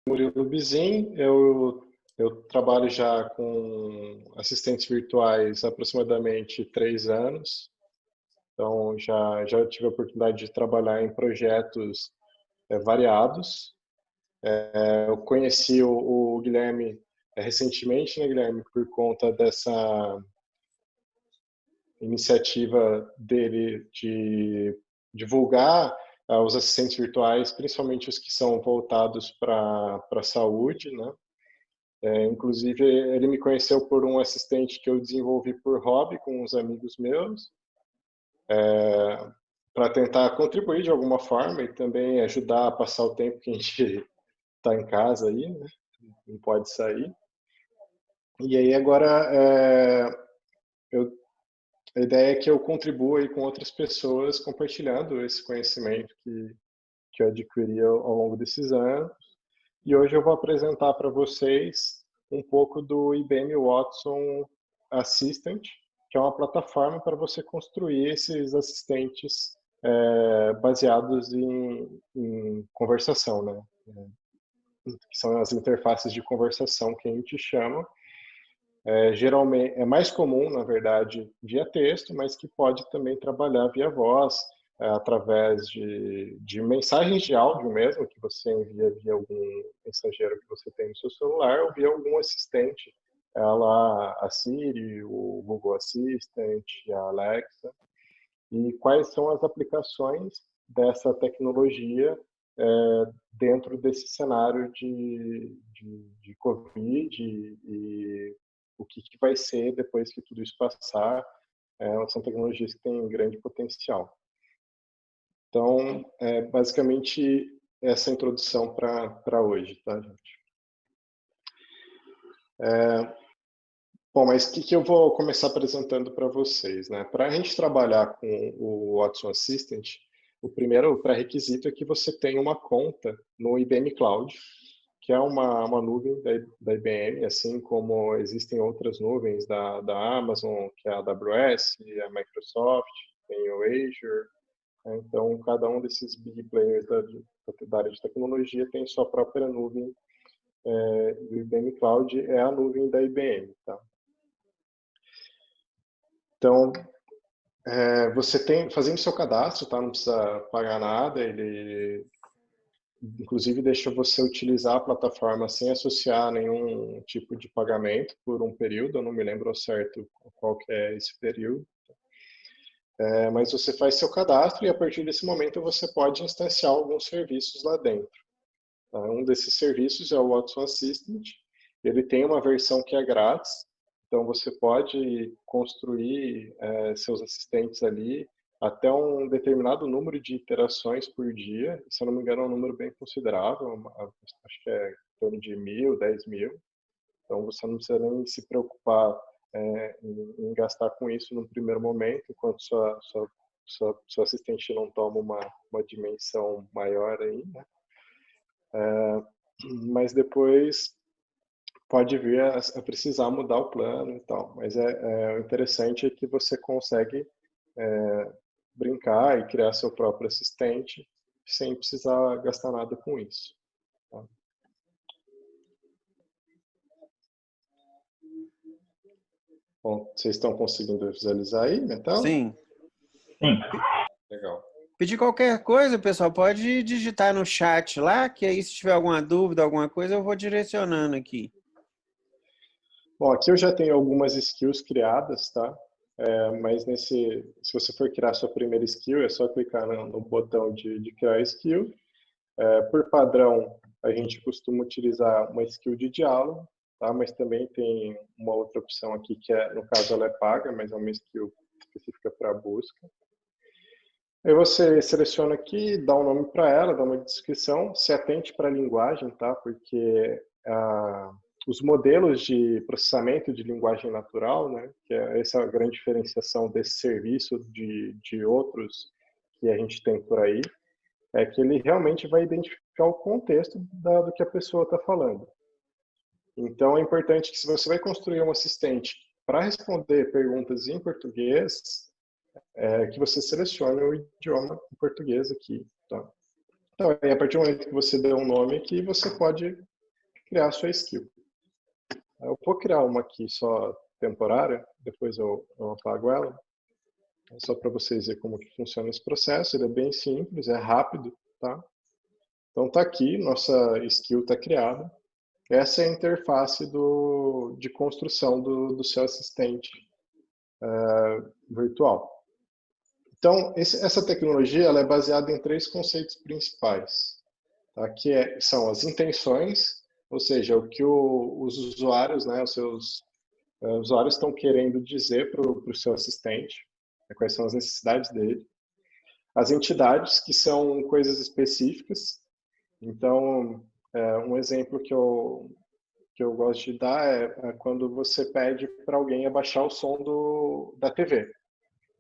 Murilo Bizin, eu trabalho já com assistentes virtuais há aproximadamente 3 anos, então já tive a oportunidade de trabalhar em projetos variados. Eu conheci o Guilherme recentemente, né, Guilherme, por conta dessa iniciativa dele de divulgar os assistentes virtuais, principalmente os que são voltados para a saúde, né? Inclusive, ele me conheceu por um assistente que eu desenvolvi por hobby com uns amigos meus, para tentar contribuir de alguma forma e também ajudar a passar o tempo que a gente está em casa aí, né? Não pode sair. E aí agora a ideia é que eu contribua aí com outras pessoas compartilhando esse conhecimento que eu adquiri ao longo desses anos. E hoje eu vou apresentar para vocês um pouco do IBM Watson Assistant, que é uma plataforma para você construir esses assistentes baseados em conversação, né? Que são as interfaces de conversação que a gente chama. Geralmente é mais comum, na verdade, via texto, mas que pode também trabalhar via voz, através de mensagens de áudio mesmo, que você envia via algum mensageiro que você tem no seu celular, ou via algum assistente, lá a Siri, o Google Assistant, a Alexa. E quais são as aplicações dessa tecnologia dentro desse cenário de Covid e o que vai ser depois que tudo isso passar. São tecnologias que têm grande potencial. Então, basicamente, essa introdução para hoje, tá, gente? Bom, mas o que eu vou começar apresentando para vocês, né? Para a gente trabalhar com o Watson Assistant, o primeiro pré-requisito é que você tenha uma conta no IBM Cloud, que é uma nuvem da IBM, assim como existem outras nuvens da Amazon, que é a AWS, a Microsoft, tem o Azure. Então, cada um desses big players da área de tecnologia tem sua própria nuvem. O IBM Cloud é a nuvem da IBM, tá? Então, você fazendo seu cadastro, tá? Não precisa pagar nada, ele inclusive deixa você utilizar a plataforma sem associar nenhum tipo de pagamento por um período, eu não me lembro ao certo qual que é esse período. Mas você faz seu cadastro e a partir desse momento você pode instanciar alguns serviços lá dentro. Tá? Um desses serviços é o Watson Assistant, ele tem uma versão que é grátis, então você pode construir seus assistentes ali até um determinado número de iterações por dia. Se eu não me engano, é um número bem considerável, acho que é em torno de 1.000, 10.000. Então você não precisa nem se preocupar em gastar com isso no primeiro momento, enquanto sua assistente não toma uma dimensão maior aí, né? Mas depois pode vir a precisar mudar o plano e tal. Mas o interessante é que você consegue brincar e criar seu próprio assistente sem precisar gastar nada com isso. Tá? Bom, vocês estão conseguindo visualizar aí, Metal? Sim. Sim. Legal. Pedir qualquer coisa, pessoal, pode digitar no chat lá, que aí se tiver alguma dúvida, alguma coisa, eu vou direcionando aqui. Bom, aqui eu já tenho algumas skills criadas, tá? Mas se você for criar sua primeira skill, é só clicar no botão de criar skill. Por padrão, a gente costuma utilizar uma skill de diálogo, tá? Mas também tem uma outra opção aqui que no caso ela é paga, mas é uma skill específica para busca. Aí você seleciona aqui, dá um nome para ela, dá uma descrição, se atente para a linguagem, tá? Porque os modelos de processamento de linguagem natural, né? Que essa é a grande diferenciação desse serviço de outros que a gente tem por aí, é que ele realmente vai identificar o contexto do que a pessoa está falando. Então, é importante que se você vai construir um assistente para responder perguntas em português, que você selecione o idioma em português aqui. Tá? Então, a partir do momento que você der um nome aqui, você pode criar a sua skill. Eu vou criar uma aqui só temporária, depois eu apago ela, só para vocês verem como que funciona esse processo. Ele é bem simples, é rápido, tá? Então tá aqui, nossa skill está criada. Essa é a interface de construção do seu assistente virtual. Então, essa tecnologia ela é baseada em 3 conceitos principais, tá? Que são as intenções, ou seja, o que os usuários, né, os seus usuários estão querendo dizer para o seu assistente, né, quais são as necessidades dele. As entidades, que são coisas específicas. Então, um exemplo que eu gosto de dar é quando você pede para alguém abaixar o som da TV.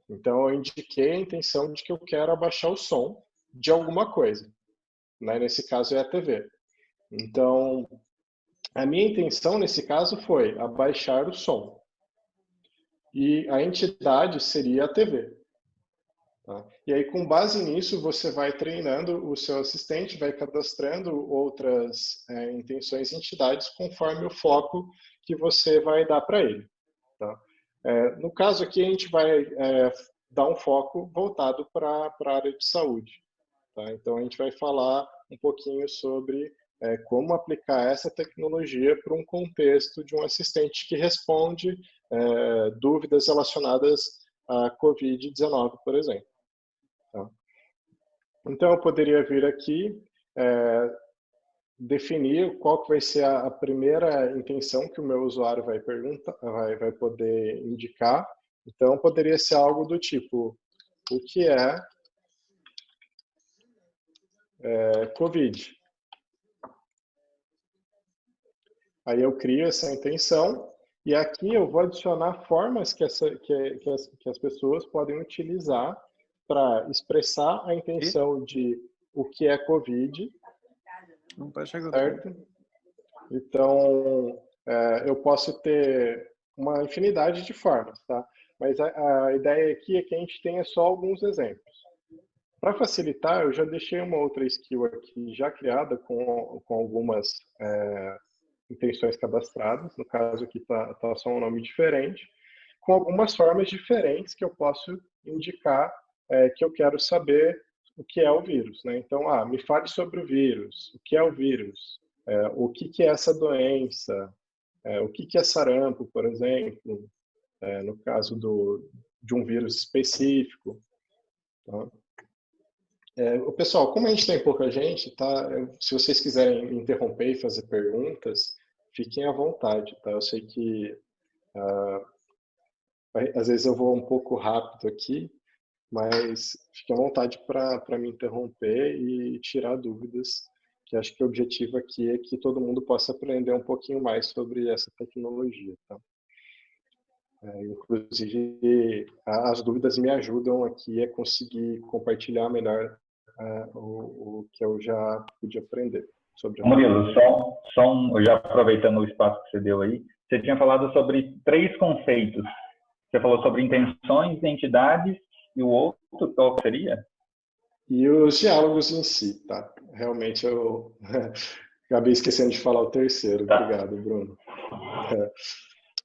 Então, eu indiquei a intenção de que eu quero abaixar o som de alguma coisa, né? Nesse caso é a TV. Então, a minha intenção nesse caso foi abaixar o som. E a entidade seria a TV. Tá? E aí, com base nisso, você vai treinando o seu assistente, vai cadastrando outras intenções e entidades conforme o foco que você vai dar para ele. Tá? No caso aqui, a gente vai dar um foco voltado para a área de saúde. Tá? Então, a gente vai falar um pouquinho sobre como aplicar essa tecnologia para um contexto de um assistente que responde dúvidas relacionadas à Covid-19, por exemplo. Tá? Então, eu poderia vir aqui, definir qual que vai ser a primeira intenção que o meu usuário vai poder indicar. Então, poderia ser algo do tipo, o que é Covid? Aí eu crio essa intenção e aqui eu vou adicionar formas que as pessoas podem utilizar para expressar a intenção de o que é Covid, certo? Então, eu posso ter uma infinidade de formas, tá? Mas a ideia aqui é que a gente tenha só alguns exemplos. Para facilitar, eu já deixei uma outra skill aqui já criada com algumas intenções cadastradas. No caso aqui tá só um nome diferente, com algumas formas diferentes que eu posso indicar que eu quero saber o que é o vírus, né? Então, me fale sobre o vírus, o que é o vírus, o que é essa doença, o que é sarampo, por exemplo, no caso de um vírus específico. Tá? Pessoal, como a gente tem pouca gente, tá? Se vocês quiserem me interromper e fazer perguntas, fiquem à vontade, tá? Eu sei que às vezes eu vou um pouco rápido aqui, mas fiquem à vontade para me interromper e tirar dúvidas, que acho que o objetivo aqui é que todo mundo possa aprender um pouquinho mais sobre essa tecnologia, tá? Inclusive, as dúvidas me ajudam aqui a conseguir compartilhar melhor o que eu já pude aprender sobre a Murilo, já aproveitando o espaço que você deu aí, você tinha falado sobre 3 conceitos. Você falou sobre intenções, entidades e o outro, qual seria? E os diálogos em si, tá? Realmente eu acabei esquecendo de falar o terceiro. Tá. Obrigado, Bruno.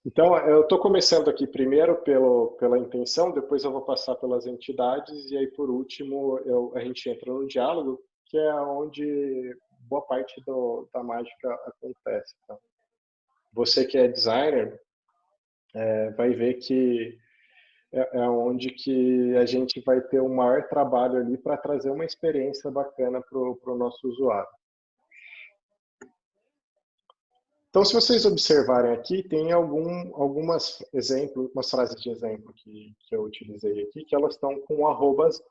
Então, eu estou começando aqui primeiro pela intenção, depois eu vou passar pelas entidades e aí, por último, a gente entra no diálogo, que é onde boa parte da mágica acontece. Tá? Você que é designer vai ver que é onde que a gente vai ter o maior trabalho ali para trazer uma experiência bacana para o nosso usuário. Então, se vocês observarem aqui, tem algumas frases de exemplo que eu utilizei aqui, que elas estão com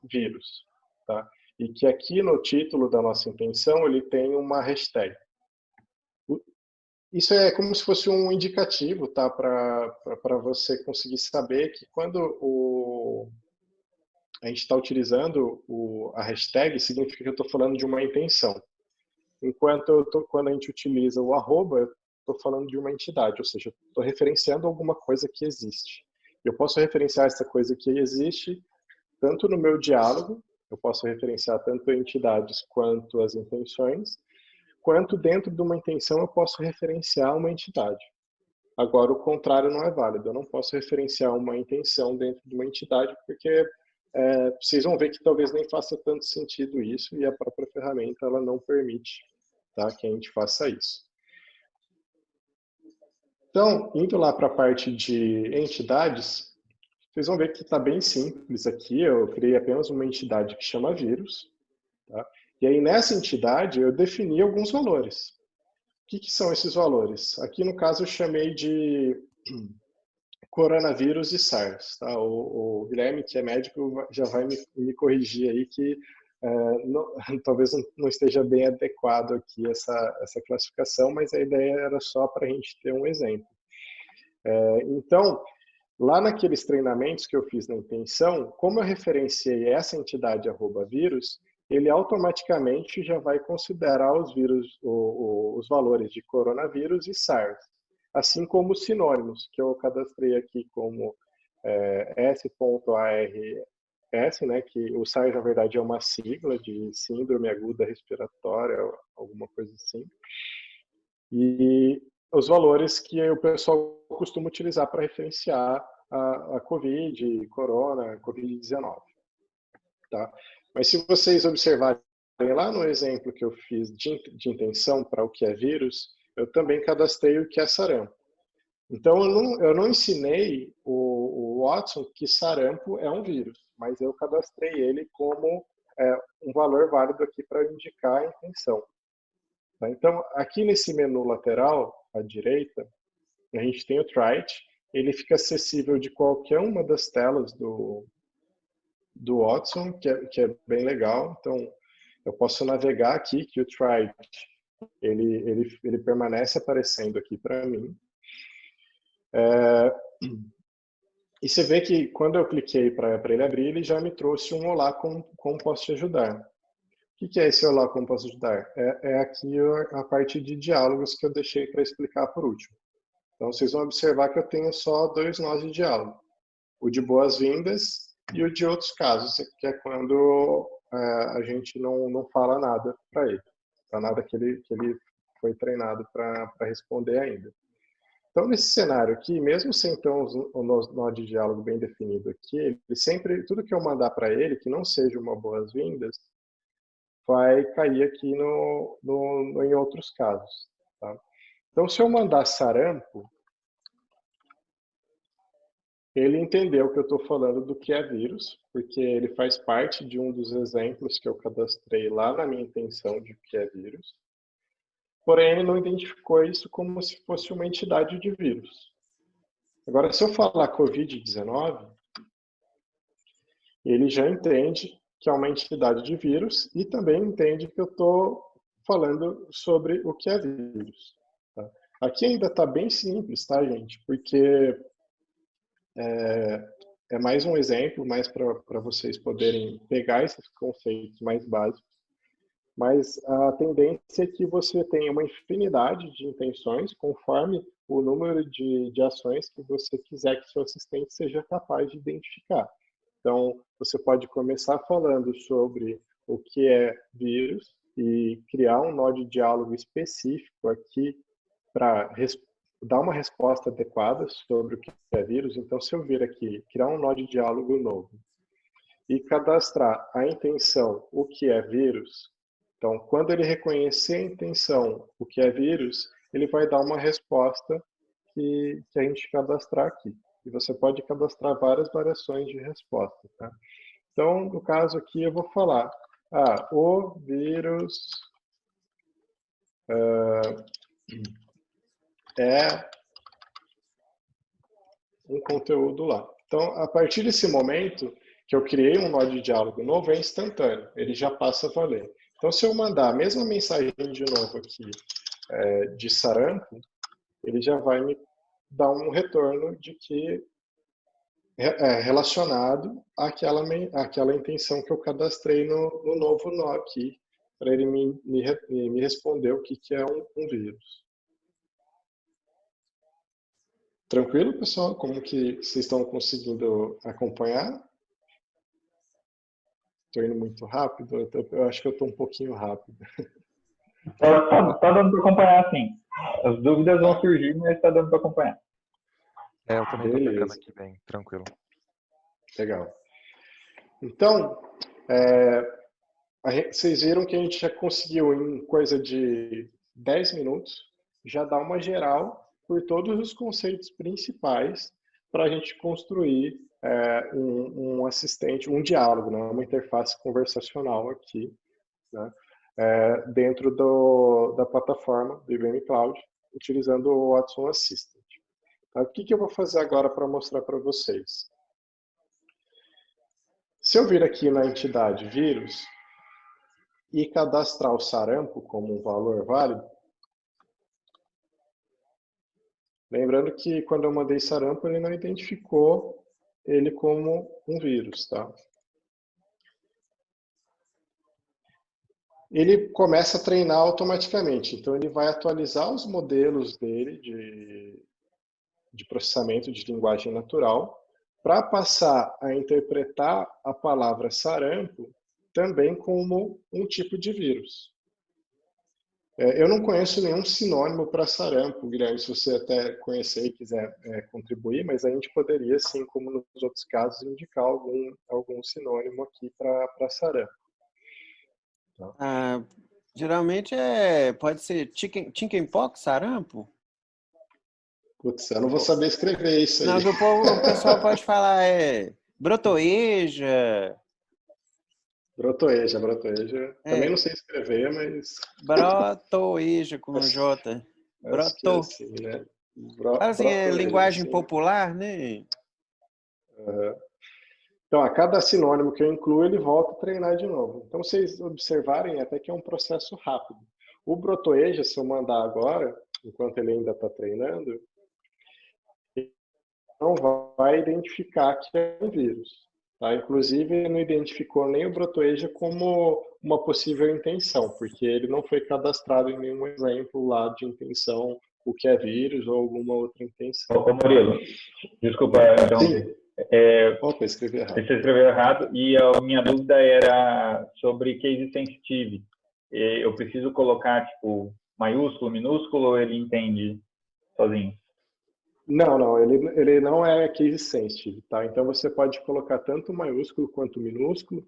@vírus, tá? E que aqui no título da nossa intenção, ele tem uma hashtag. Isso é como se fosse um indicativo, tá? Para você conseguir saber que quando a gente está utilizando a hashtag, significa que eu estou falando de uma intenção. Enquanto quando a gente utiliza o @, estou falando de uma entidade, ou seja, estou referenciando alguma coisa que existe. Eu posso referenciar essa coisa que existe tanto no meu diálogo, eu posso referenciar tanto entidades quanto as intenções, quanto dentro de uma intenção eu posso referenciar uma entidade. Agora, o contrário não é válido. Eu não posso referenciar uma intenção dentro de uma entidade, porque vocês vão ver que talvez nem faça tanto sentido isso, e a própria ferramenta ela não permite, tá, que a gente faça isso. Então, indo lá para a parte de entidades, vocês vão ver que está bem simples aqui. Eu criei apenas uma entidade que chama vírus. Tá? E aí, nessa entidade, eu defini alguns valores. O que são esses valores? Aqui, no caso, eu chamei de coronavírus e SARS. Tá? O Guilherme, que é médico, já vai me corrigir aí que não, talvez não esteja bem adequado aqui essa classificação, mas a ideia era só para a gente ter um exemplo. Então, lá naqueles treinamentos que eu fiz na intenção, como eu referenciei essa entidade @vírus, ele automaticamente já vai considerar os vírus, os valores de coronavírus e SARS, assim como os sinônimos, que eu cadastrei aqui como S.ARS, né, que o SARS, na verdade, é uma sigla de síndrome aguda respiratória, alguma coisa assim. E os valores que o pessoal costuma utilizar para referenciar a COVID, Corona, Covid-19. Tá? Mas se vocês observarem lá no exemplo que eu fiz de intenção para o que é vírus, eu também cadastrei o que é sarampo. Então, eu não ensinei o Watson que sarampo é um vírus, mas eu cadastrei ele como um valor válido aqui para indicar a intenção. Tá? Então, aqui nesse menu lateral, à direita, a gente tem o Try-It. Ele fica acessível de qualquer uma das telas do Watson, que é bem legal. Então, eu posso navegar aqui, que o Try-It, ele permanece aparecendo aqui para mim. E você vê que quando eu cliquei para ele abrir, ele já me trouxe um olá, como posso te ajudar. O que é esse olá, como posso ajudar? É aqui a parte de diálogos que eu deixei para explicar por último. Então, vocês vão observar que eu tenho só 2 nós de diálogo. O de boas-vindas e o de outros casos, que é quando a gente não fala nada para ele. Para nada que ele foi treinado para responder ainda. Então, nesse cenário aqui, mesmo sem ter o nó de diálogo bem definido aqui, ele sempre, tudo que eu mandar para ele, que não seja uma boas-vindas, vai cair aqui em outros casos. Tá? Então, se eu mandar sarampo, ele entendeu que eu estou falando do que é vírus, porque ele faz parte de um dos exemplos que eu cadastrei lá na minha intenção de que é vírus. Porém, ele não identificou isso como se fosse uma entidade de vírus. Agora, se eu falar Covid-19, ele já entende que é uma entidade de vírus e também entende que eu estou falando sobre o que é vírus. Tá? Aqui ainda está bem simples, tá, gente? Porque é mais um exemplo, mais para vocês poderem pegar esses conceitos mais básicos. Mas a tendência é que você tenha uma infinidade de intenções conforme o número de ações que você quiser que seu assistente seja capaz de identificar. Então, você pode começar falando sobre o que é vírus e criar um nó de diálogo específico aqui para dar uma resposta adequada sobre o que é vírus. Então, se eu vir aqui, criar um nó de diálogo novo e cadastrar a intenção, o que é vírus, então, quando ele reconhecer a intenção, o que é vírus, ele vai dar uma resposta que a gente cadastrar aqui. E você pode cadastrar várias variações de resposta. Tá? Então, no caso aqui, eu vou falar, o vírus é um conteúdo lá. Então, a partir desse momento que eu criei um nó de diálogo novo, é instantâneo, ele já passa a valer. Então, se eu mandar a mesma mensagem de novo aqui de sarampo, ele já vai me dar um retorno de que é relacionado àquela intenção que eu cadastrei no novo nó aqui, para ele me responder o que é um vírus. Tranquilo, pessoal? Como que vocês estão conseguindo acompanhar? Estou indo muito rápido? Eu acho que eu estou um pouquinho rápido. Tá dando para acompanhar, sim. As dúvidas vão surgir, mas está dando para acompanhar. Eu também estou pegando Beleza. aqui bem, tranquilo. Legal. Então, vocês viram que a gente já conseguiu, em coisa de 10 minutos, já dar uma geral por todos os conceitos principais para a gente construir um assistente, um diálogo, né? Uma interface conversacional aqui, né? Dentro da plataforma do IBM Cloud, utilizando o Watson Assistant. Tá? O que eu vou fazer agora para mostrar para vocês? Se eu vir aqui na entidade vírus e cadastrar o sarampo como um valor válido, lembrando que quando eu mandei sarampo, ele não identificou ele como um vírus, tá? Ele começa a treinar automaticamente, então ele vai atualizar os modelos dele de processamento de linguagem natural para passar a interpretar a palavra sarampo também como um tipo de vírus. Eu não conheço nenhum sinônimo para sarampo, Guilherme, se você até conhecer e quiser contribuir, mas a gente poderia, sim, como nos outros casos, indicar algum sinônimo aqui para sarampo. Ah, geralmente pode ser chickenpox, sarampo? Putz, eu não vou saber escrever isso aí. Não, o pessoal pode falar brotoeja. Brotoeja. Também não sei escrever, mas... Brotoeja com J. Acho que é assim, né? Fala assim, linguagem sim. popular, né? Então, a cada sinônimo que eu incluo, ele volta a treinar de novo. Então, vocês observarem até que é um processo rápido. O brotoeja, se eu mandar agora, enquanto ele ainda está treinando, ele não vai identificar que é um vírus. Tá? Inclusive, ele não identificou nem o brotoeja como uma possível intenção, porque ele não foi cadastrado em nenhum exemplo lá de intenção, o que é vírus ou alguma outra intenção. Ô, Murilo, desculpa, então, Opa, escrevi errado. você escreveu errado e a minha dúvida era sobre case sensitive. Eu preciso colocar, tipo, maiúsculo, minúsculo, ou ele entende sozinho? Não, ele não é case sensitive, tá? Então você pode colocar tanto maiúsculo quanto minúsculo.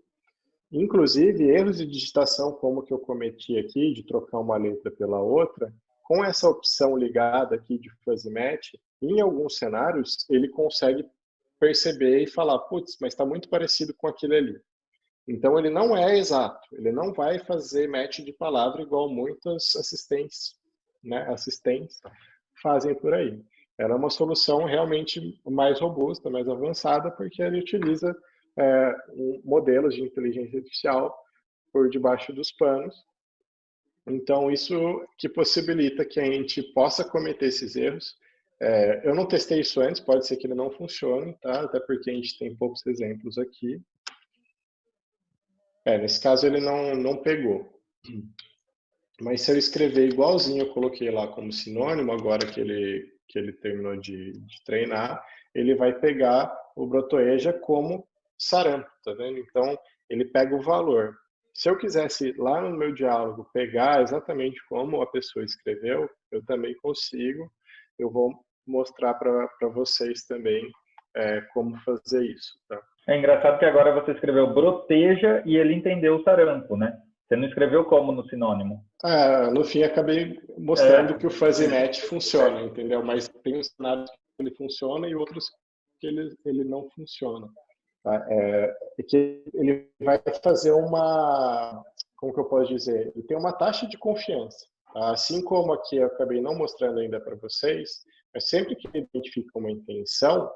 Inclusive, erros de digitação, como que eu cometi aqui, de trocar uma letra pela outra, com essa opção ligada aqui de fuzzy match, em alguns cenários, ele consegue perceber e falar, putz, mas está muito parecido com aquele ali. Então, ele não é exato, ele não vai fazer match de palavra igual muitos assistentes fazem por aí. Era uma solução realmente mais robusta, mais avançada, porque ele utiliza modelos de inteligência artificial por debaixo dos panos. Então, isso que possibilita que a gente possa cometer esses erros. Eu não testei isso antes, pode ser que ele não funcione, tá? Até porque a gente tem poucos exemplos aqui. Nesse caso ele não pegou. Mas se eu escrever igualzinho, eu coloquei lá como sinônimo, agora que ele terminou de treinar, ele vai pegar o brotoeja como sarampo, tá vendo? Então, ele pega o valor. Se eu quisesse, lá no meu diálogo, pegar exatamente como a pessoa escreveu, eu também consigo. Eu vou mostrar para vocês também como fazer isso, tá? É engraçado que agora você escreveu broteja e ele entendeu o sarampo, né? Você não escreveu como no sinônimo. No fim, acabei mostrando que o fuzzy match funciona, entendeu? Mas tem uns cenários que ele funciona e outros que ele não funciona. Tá? Que ele vai fazer como que eu posso dizer? Ele tem uma taxa de confiança. Tá? Assim como aqui eu acabei não mostrando ainda para vocês, mas sempre que ele identifica uma intenção,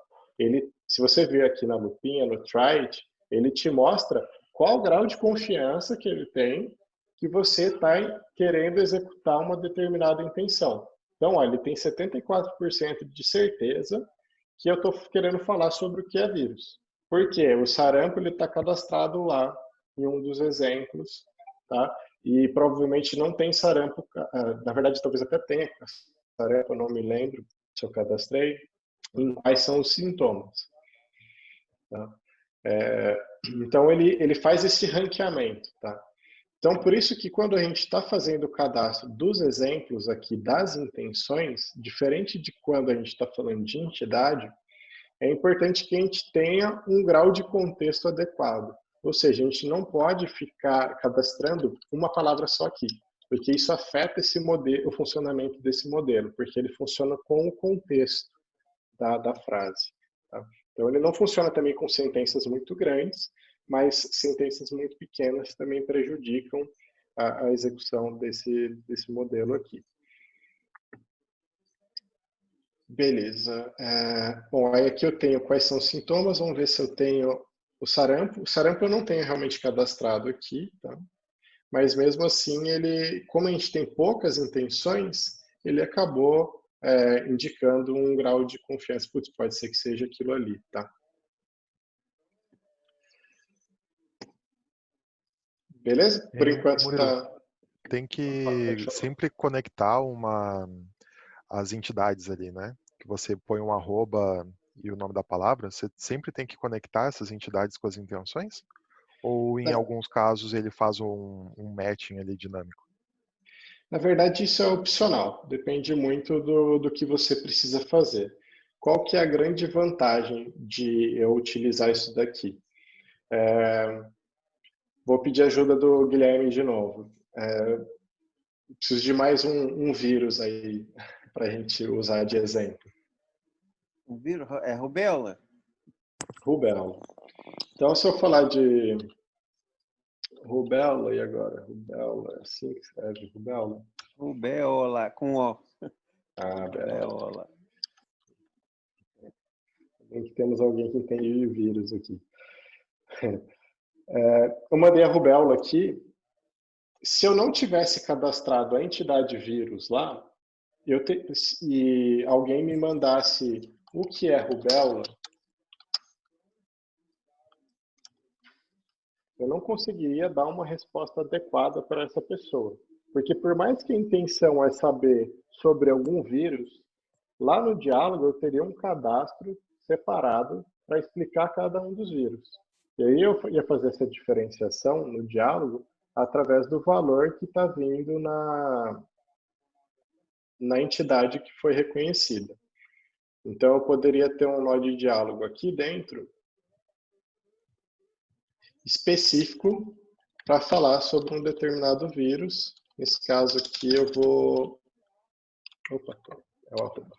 se você ver aqui na lupinha, no try it, ele te mostra qual o grau de confiança que ele tem que você está querendo executar uma determinada intenção. Então, ó, ele tem 74% de certeza que eu estou querendo falar sobre o que é vírus. Por quê? O sarampo está cadastrado lá em um dos exemplos, tá? E provavelmente não tem sarampo, na verdade talvez até tenha sarampo, eu não me lembro se eu cadastrei, em quais são os sintomas. Tá? Então ele faz esse ranqueamento, tá? Então, por isso que quando a gente está fazendo o cadastro dos exemplos aqui das intenções, diferente de quando a gente está falando de entidade, é importante que a gente tenha um grau de contexto adequado. Ou seja, a gente não pode ficar cadastrando uma palavra só aqui, porque isso afeta esse modelo, o funcionamento desse modelo, porque ele funciona com o contexto da frase. Tá? Então, ele não funciona também com sentenças muito grandes, mas sentenças muito pequenas também prejudicam a execução desse modelo aqui. Beleza. Bom, aí aqui eu tenho quais são os sintomas, vamos ver se eu tenho o sarampo. O sarampo eu não tenho realmente cadastrado aqui, tá? Mas mesmo assim, ele, como a gente tem poucas intenções, ele acabou indicando um grau de confiança. Putz, pode ser que seja aquilo ali, tá? Beleza? Por enquanto Murilo, está... tem que sempre conectar as entidades ali, né? Que você põe um arroba e o nome da palavra, você sempre tem que conectar essas entidades com as intenções? Ou em alguns casos ele faz um matching ali dinâmico? Na verdade, isso é opcional. Depende muito do que você precisa fazer. Qual que é a grande vantagem de eu utilizar isso daqui? Vou pedir ajuda do Guilherme de novo. Preciso de mais um vírus aí para a gente usar de exemplo. O vírus é rubéola? Rubéola. Então, se eu falar de rubéola, e agora? Rubéola, é assim que escreve rubéola? Rubéola, com O. Rubéola. Temos alguém que entende de vírus aqui. Eu mandei a rubéola aqui. Se eu não tivesse cadastrado a entidade vírus lá, e alguém me mandasse o que é rubéola, eu não conseguiria dar uma resposta adequada para essa pessoa. Porque por mais que a intenção é saber sobre algum vírus, lá no diálogo eu teria um cadastro separado para explicar cada um dos vírus. E aí eu ia fazer essa diferenciação no diálogo através do valor que está vindo na entidade que foi reconhecida. Então eu poderia ter um nó de diálogo aqui dentro específico para falar sobre um determinado vírus. Nesse caso aqui eu vou... Opa, é o arroba.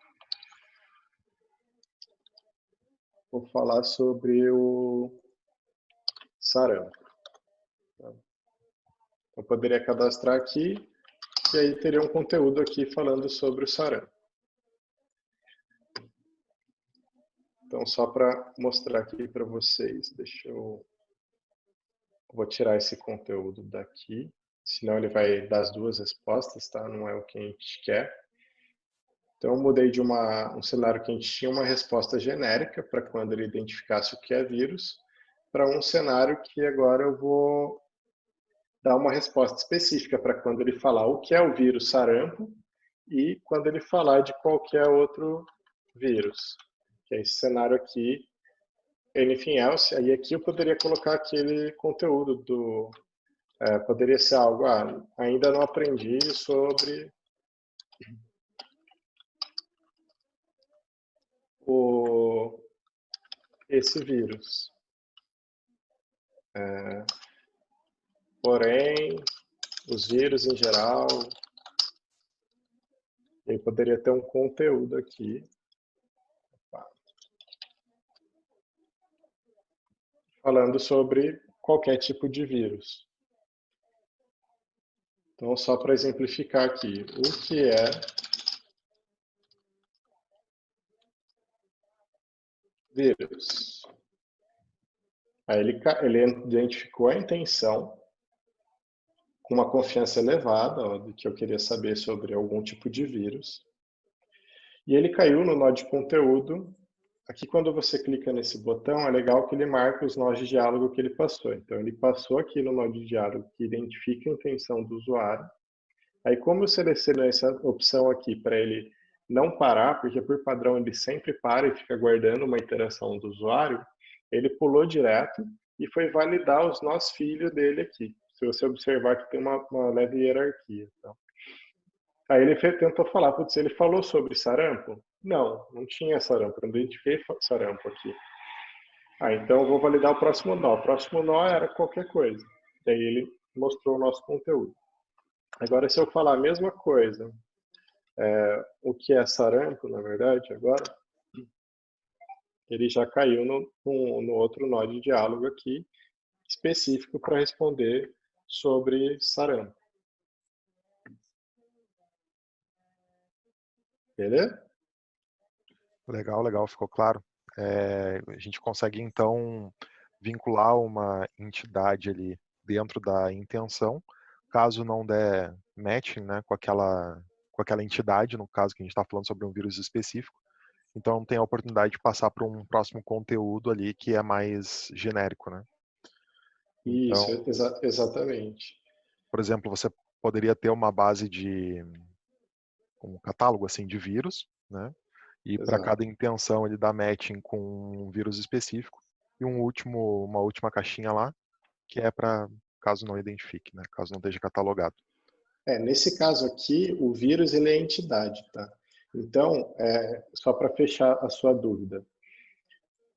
Vou falar sobre o sarampo. Eu poderia cadastrar aqui e aí teria um conteúdo aqui falando sobre o sarampo. Então, só para mostrar aqui para vocês, vou tirar esse conteúdo daqui, senão ele vai dar as duas respostas, tá? Não é o que a gente quer. Então, eu mudei de um cenário que a gente tinha uma resposta genérica para quando ele identificasse o que é vírus, para um cenário que agora eu vou dar uma resposta específica para quando ele falar o que é o vírus sarampo e quando ele falar de qualquer outro vírus. Que é esse cenário aqui, anything else. Aí aqui eu poderia colocar aquele conteúdo do... poderia ser algo, ainda não aprendi sobre esse vírus. Porém, os vírus em geral... Eu poderia ter um conteúdo aqui. Falando sobre qualquer tipo de vírus. Então, só para exemplificar aqui, o que é vírus? Aí ele identificou a intenção com uma confiança elevada, ó, de que eu queria saber sobre algum tipo de vírus. E ele caiu no nó de conteúdo. Aqui, quando você clica nesse botão, é legal que ele marca os nós de diálogo que ele passou. Então, ele passou aqui no nó de diálogo que identifica a intenção do usuário. Aí, como eu selecionei essa opção aqui para ele não parar, porque por padrão ele sempre para e fica guardando uma interação do usuário, ele pulou direto e foi validar os nós filhos dele aqui, se você observar que tem uma leve hierarquia. Tá? Aí ele tentou falar, putz, ele falou sobre sarampo? Não tinha sarampo, eu não identifiquei sarampo aqui. Então eu vou validar o próximo nó. O próximo nó era qualquer coisa. Daí ele mostrou o nosso conteúdo. Agora, se eu falar a mesma coisa, o que é sarampo, na verdade, agora, ele já caiu no outro nó de diálogo aqui, específico para responder sobre sarampo. Beleza? Legal, ficou claro. A gente consegue, então, vincular uma entidade ali dentro da intenção, caso não der matching, né, com aquela entidade, no caso que a gente está falando sobre um vírus específico, então tem a oportunidade de passar para um próximo conteúdo ali que é mais genérico, né? Então, Isso, exatamente. por exemplo, você poderia ter uma base de um catálogo assim de vírus, né? E para cada intenção ele dá matching com um vírus específico e uma última caixinha lá que é para caso não identifique, né? Caso não esteja catalogado. Nesse caso aqui, o vírus ele é entidade, tá? Então, só para fechar a sua dúvida,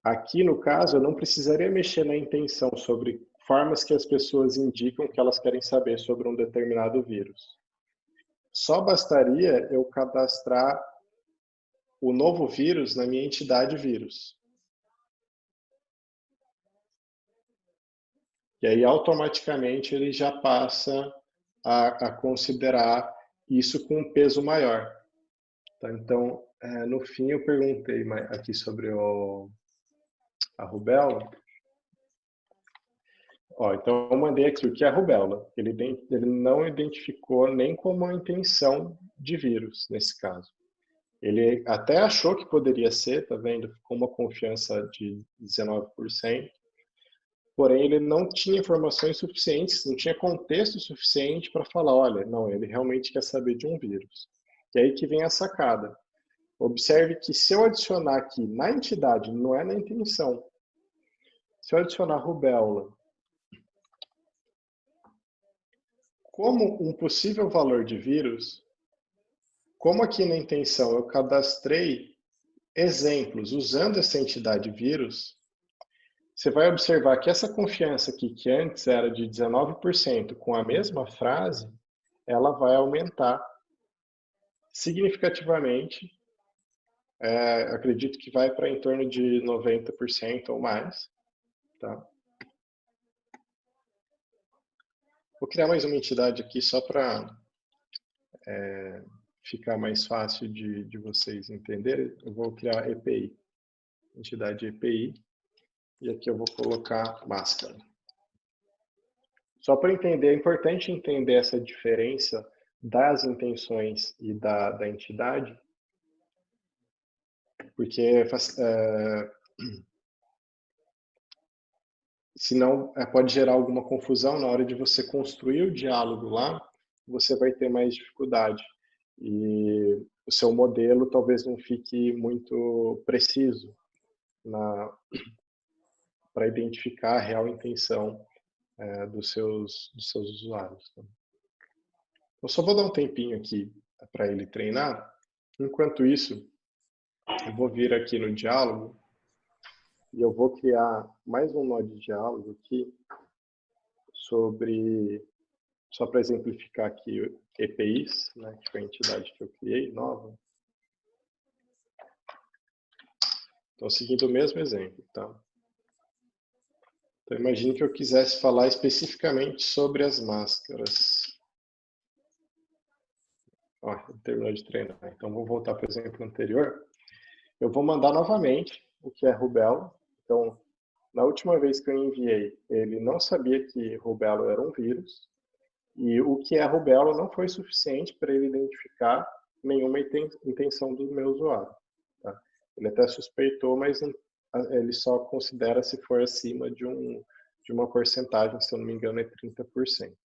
aqui no caso eu não precisaria mexer na intenção sobre formas que as pessoas indicam que elas querem saber sobre um determinado vírus. Só bastaria eu cadastrar o novo vírus na minha entidade vírus. E aí, automaticamente, ele já passa a considerar isso com um peso maior. Tá? Então, no fim, eu perguntei aqui sobre a rubéola. Então, eu mandei aqui o que é a rubéola. Ele não identificou nem como uma intenção de vírus, nesse caso. Ele até achou que poderia ser, tá vendo? Com uma confiança de 19%. Porém, ele não tinha informações suficientes, não tinha contexto suficiente para falar, olha, não, ele realmente quer saber de um vírus. E aí que vem a sacada. Observe que se eu adicionar aqui na entidade, não é na intenção. Se eu adicionar rubéola como um possível valor de vírus, como aqui na intenção eu cadastrei exemplos usando essa entidade vírus, você vai observar que essa confiança aqui, que antes era de 19%, com a mesma frase, ela vai aumentar significativamente. Acredito que vai para em torno de 90% ou mais. Tá? Vou criar mais uma entidade aqui só para ficar mais fácil de vocês entenderem. Eu vou criar EPI, entidade EPI, e aqui eu vou colocar máscara. Só para entender, é importante entender essa diferença das intenções e da entidade, porque senão pode gerar alguma confusão na hora de você construir o diálogo lá, você vai ter mais dificuldade. E o seu modelo talvez não fique muito preciso para identificar a real intenção dos seus usuários. Eu só vou dar um tempinho aqui para ele treinar. Enquanto isso, eu vou vir aqui no diálogo e eu vou criar mais um nó de diálogo aqui sobre, só para exemplificar aqui, EPIs, né, que foi a entidade que eu criei, nova. Então, seguindo o mesmo exemplo, tá? Então, imagine que eu quisesse falar especificamente sobre as máscaras. Terminou de treinar. Então, vou voltar para o exemplo anterior. Eu vou mandar novamente o que é rubéola. Então, na última vez que eu enviei, ele não sabia que rubéola era um vírus. E o que é rubéola não foi suficiente para ele identificar nenhuma intenção do meu usuário. Tá? Ele até suspeitou, mas ele só considera se for acima de uma porcentagem, se eu não me engano, é 30%.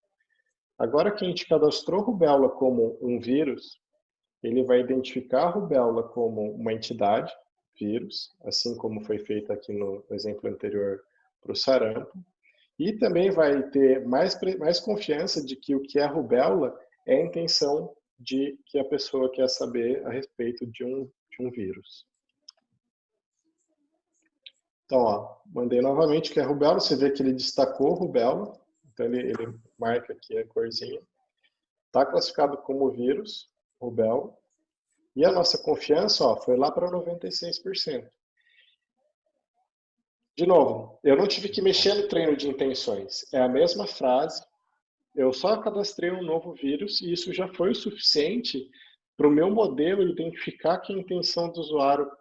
Agora que a gente cadastrou rubéola como um vírus, ele vai identificar a rubéola como uma entidade, vírus, assim como foi feito aqui no exemplo anterior para o sarampo, E também vai ter mais confiança de que o que é rubéola é a intenção de que a pessoa quer saber a respeito de um vírus. Então, ó, mandei novamente que é rubéola, você vê que ele destacou rubéola, então ele marca aqui a corzinha. Está classificado como vírus, rubéola, e a nossa confiança ó, foi lá para 96%. De novo, eu não tive que mexer no treino de intenções, é a mesma frase, eu só cadastrei um novo vírus e isso já foi o suficiente para o meu modelo identificar que a intenção do usuário,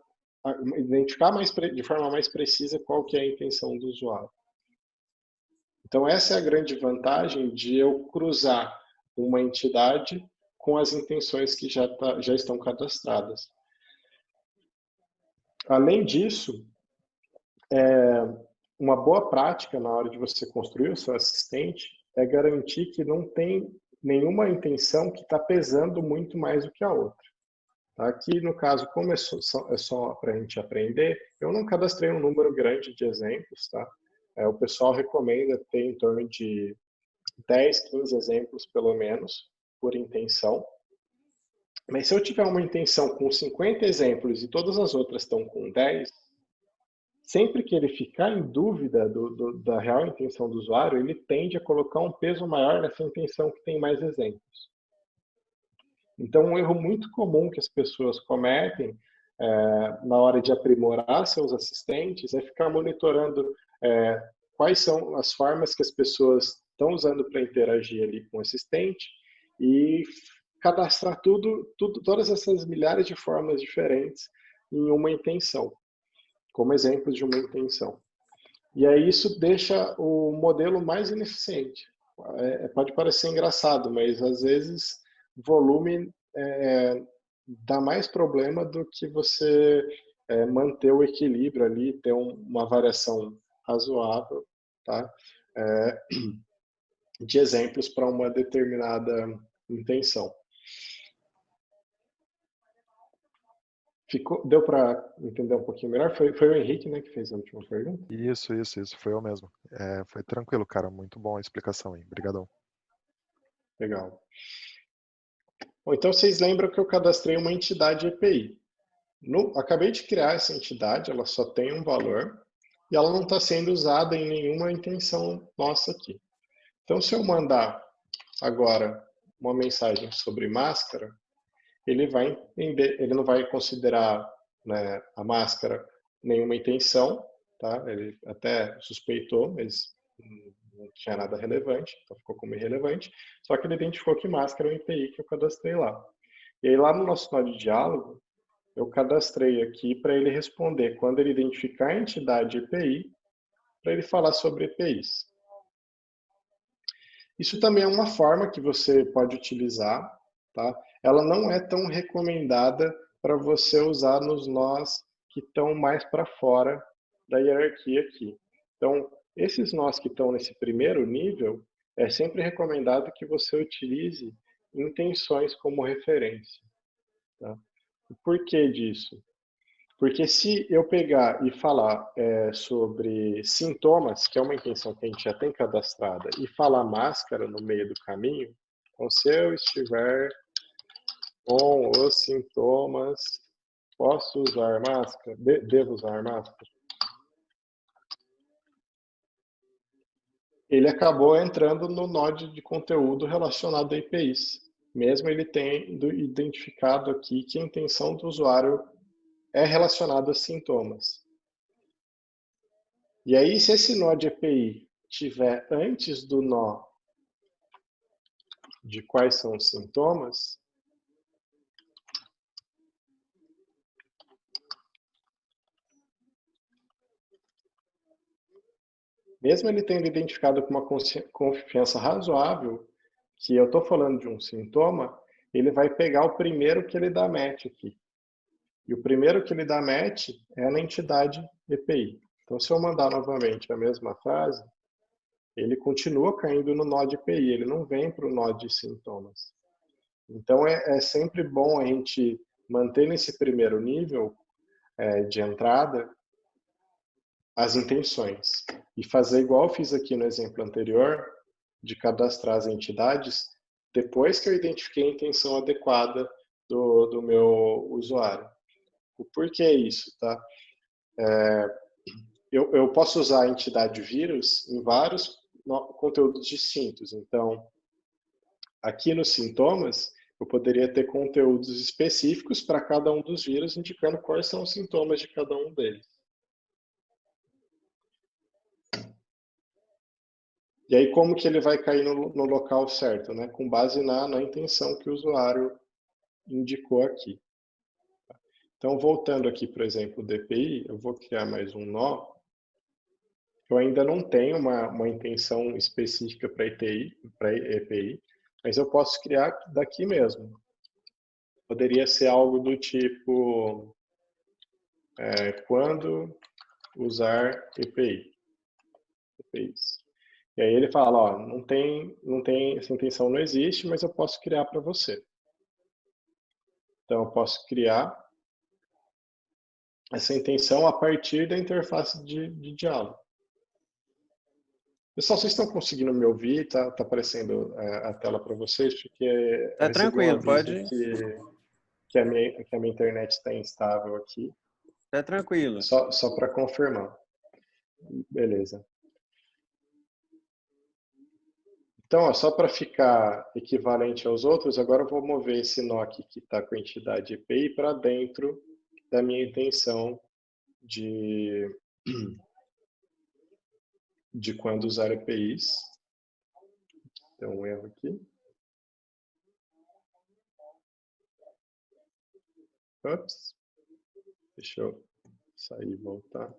identificar de forma mais precisa qual que é a intenção do usuário. Então essa é a grande vantagem de eu cruzar uma entidade com as intenções que já estão cadastradas. Além disso, uma boa prática na hora de você construir o seu assistente é garantir que não tem nenhuma intenção que está pesando muito mais do que a outra. Aqui, no caso, como é só para a gente aprender, eu não cadastrei um número grande de exemplos, tá? O pessoal recomenda ter em torno de 10, 15 exemplos, pelo menos, por intenção. Mas se eu tiver uma intenção com 50 exemplos e todas as outras estão com 10, sempre que ele ficar em dúvida da real intenção do usuário, ele tende a colocar um peso maior nessa intenção que tem mais exemplos. Então, um erro muito comum que as pessoas cometem na hora de aprimorar seus assistentes é ficar monitorando quais são as formas que as pessoas estão usando para interagir ali com o assistente e cadastrar todas essas milhares de formas diferentes em uma intenção, como exemplos de uma intenção. E aí isso deixa o modelo mais ineficiente. Pode parecer engraçado, mas às vezes volume dá mais problema do que você manter o equilíbrio ali, ter uma variação razoável, tá? De exemplos para uma determinada intenção. Deu para entender um pouquinho melhor? Foi o Henrique, né, que fez a última pergunta? Isso, foi eu mesmo. Foi tranquilo, cara, muito bom a explicação aí, obrigadão. Legal. Bom, então vocês lembram que eu cadastrei uma entidade EPI. Acabei de criar essa entidade, ela só tem um valor e ela não está sendo usada em nenhuma intenção nossa aqui. Então, se eu mandar agora uma mensagem sobre máscara, ele não vai considerar, né, a máscara nenhuma intenção, tá? Ele até suspeitou, mas não tinha nada relevante, então ficou como irrelevante. Só que ele identificou que máscara é um IPI que eu cadastrei lá. E aí lá no nosso nó de diálogo, eu cadastrei aqui para ele responder quando ele identificar a entidade EPI, para ele falar sobre EPIs. Isso também é uma forma que você pode utilizar, tá? Ela não é tão recomendada para você usar nos nós que estão mais para fora da hierarquia aqui. Então, esses nós que estão nesse primeiro nível, é sempre recomendado que você utilize intenções como referência. Tá? O porquê disso? Porque se eu pegar e falar sobre sintomas, que é uma intenção que a gente já tem cadastrada, e falar máscara no meio do caminho, então se eu estiver com os sintomas, posso usar máscara? Devo usar máscara? Ele acabou entrando no nó de conteúdo relacionado a IPIs, mesmo ele tendo identificado aqui que a intenção do usuário é relacionada a sintomas. E aí, se esse nó de EPI estiver antes do nó de quais são os sintomas, mesmo ele tendo identificado com uma confiança razoável que eu estou falando de um sintoma, ele vai pegar o primeiro que ele dá match aqui. E o primeiro que ele dá match é na entidade EPI. Então, se eu mandar novamente a mesma frase, ele continua caindo no nó de EPI, ele não vem para o nó de sintomas. Então, é sempre bom a gente manter nesse primeiro nível de entrada as intenções. E fazer igual eu fiz aqui no exemplo anterior, de cadastrar as entidades, depois que eu identifiquei a intenção adequada do meu usuário. O porquê isso, tá? Eu posso usar a entidade vírus em vários conteúdos distintos. Então, aqui nos sintomas, eu poderia ter conteúdos específicos para cada um dos vírus, indicando quais são os sintomas de cada um deles. E aí, como que ele vai cair no local certo, né? Com base na intenção que o usuário indicou aqui. Então, voltando aqui, por exemplo, o DPI, eu vou criar mais um nó. Eu ainda não tenho uma intenção específica para EPI, mas eu posso criar daqui mesmo. Poderia ser algo do tipo, quando usar EPIs. E aí ele fala, ó, não tem, essa intenção não existe, mas eu posso criar para você. Então, eu posso criar essa intenção a partir da interface de diálogo. Pessoal, vocês estão conseguindo me ouvir? Tá aparecendo a tela para vocês? Porque Tá tranquilo, pode. Que a minha internet está instável aqui. Tá tranquilo. Só para confirmar. Beleza. Então, ó, só para ficar equivalente aos outros, agora eu vou mover esse nó aqui que está com a entidade EPI para dentro da minha intenção de quando usar EPIs. Tem um erro aqui. Ups. Deixa eu sair e voltar.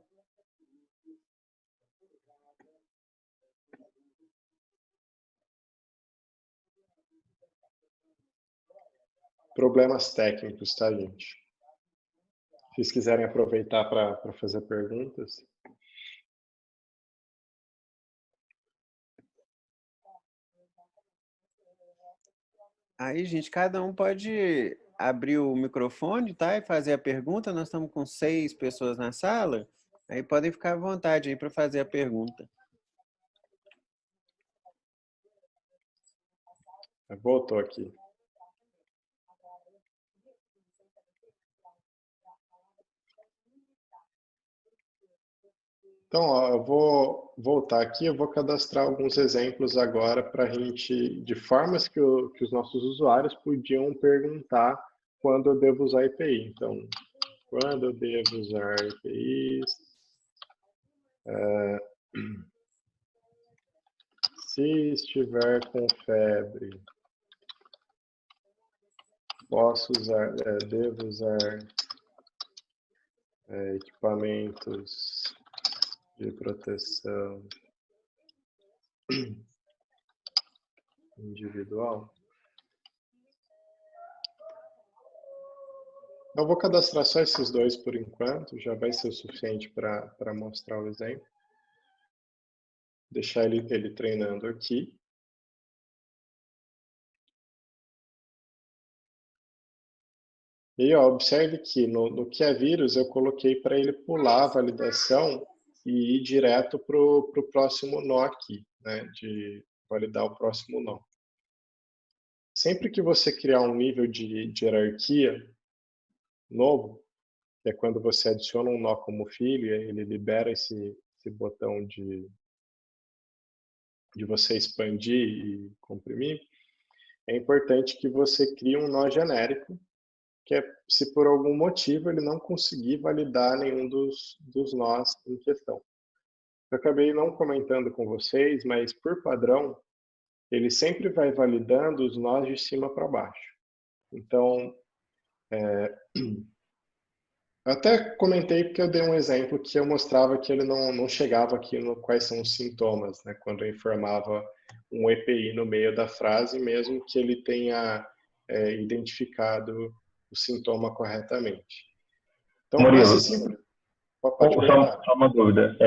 Problemas técnicos, tá, gente? Se vocês quiserem aproveitar para fazer perguntas. Aí, gente, cada um pode abrir o microfone, tá? E fazer a pergunta. Nós estamos com 6 pessoas na sala. Aí podem ficar à vontade aí para fazer a pergunta. Voltou aqui. Então, ó, eu vou voltar aqui, eu vou cadastrar alguns exemplos agora para a gente, de formas que os nossos usuários podiam perguntar quando eu devo usar EPI. Então, quando eu devo usar EPIs? Se estiver com febre, devo usar equipamentos de proteção individual. Eu vou cadastrar só esses dois por enquanto, já vai ser o suficiente para mostrar o exemplo. Deixar ele treinando aqui. E ó, observe que no que é vírus eu coloquei para ele pular a validação e ir direto para o próximo nó aqui, né, de validar o próximo nó. Sempre que você criar um nível de hierarquia novo, que é quando você adiciona um nó como filho, ele libera esse botão de você expandir e comprimir, é importante que você crie um nó genérico, que é se por algum motivo ele não conseguir validar nenhum dos nós em questão. Eu acabei não comentando com vocês, mas por padrão, ele sempre vai validando os nós de cima para baixo. Então, eu até comentei porque eu dei um exemplo que eu mostrava que ele não chegava aqui no quais são os sintomas, né? Quando eu informava um EPI no meio da frase, mesmo que ele tenha identificado o sintoma corretamente. Então, Murilo, só uma dúvida.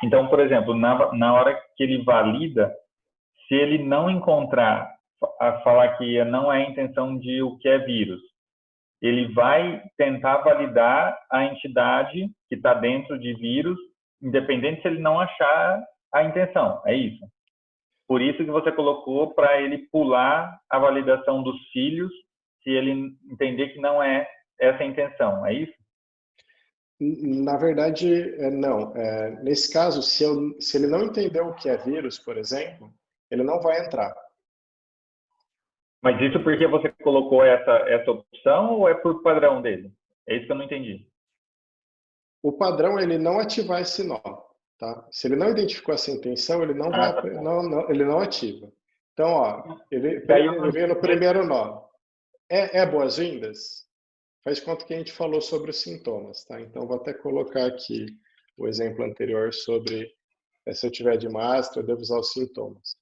Então, por exemplo, na hora que ele valida, se ele não encontrar a falar que não é a intenção de o que é vírus, ele vai tentar validar a entidade que está dentro de vírus independente se ele não achar a intenção. É isso. Por isso que você colocou para ele pular a validação dos filhos se ele entender que não é essa a intenção. É isso? Na verdade, não. Nesse caso, se ele não entendeu o que é vírus, por exemplo, ele não vai entrar. Mas isso porque você colocou essa opção ou é por padrão dele? É isso que eu não entendi. O padrão é ele não ativar esse nó. Tá? Se ele não identificou essa intenção, ele não vai, ele não ativa. Então, ó, ele veio no primeiro nó. É boas-vindas? Faz conta que a gente falou sobre os sintomas, tá? Então, vou até colocar aqui o exemplo anterior sobre se eu tiver de máscara, eu devo usar os sintomas.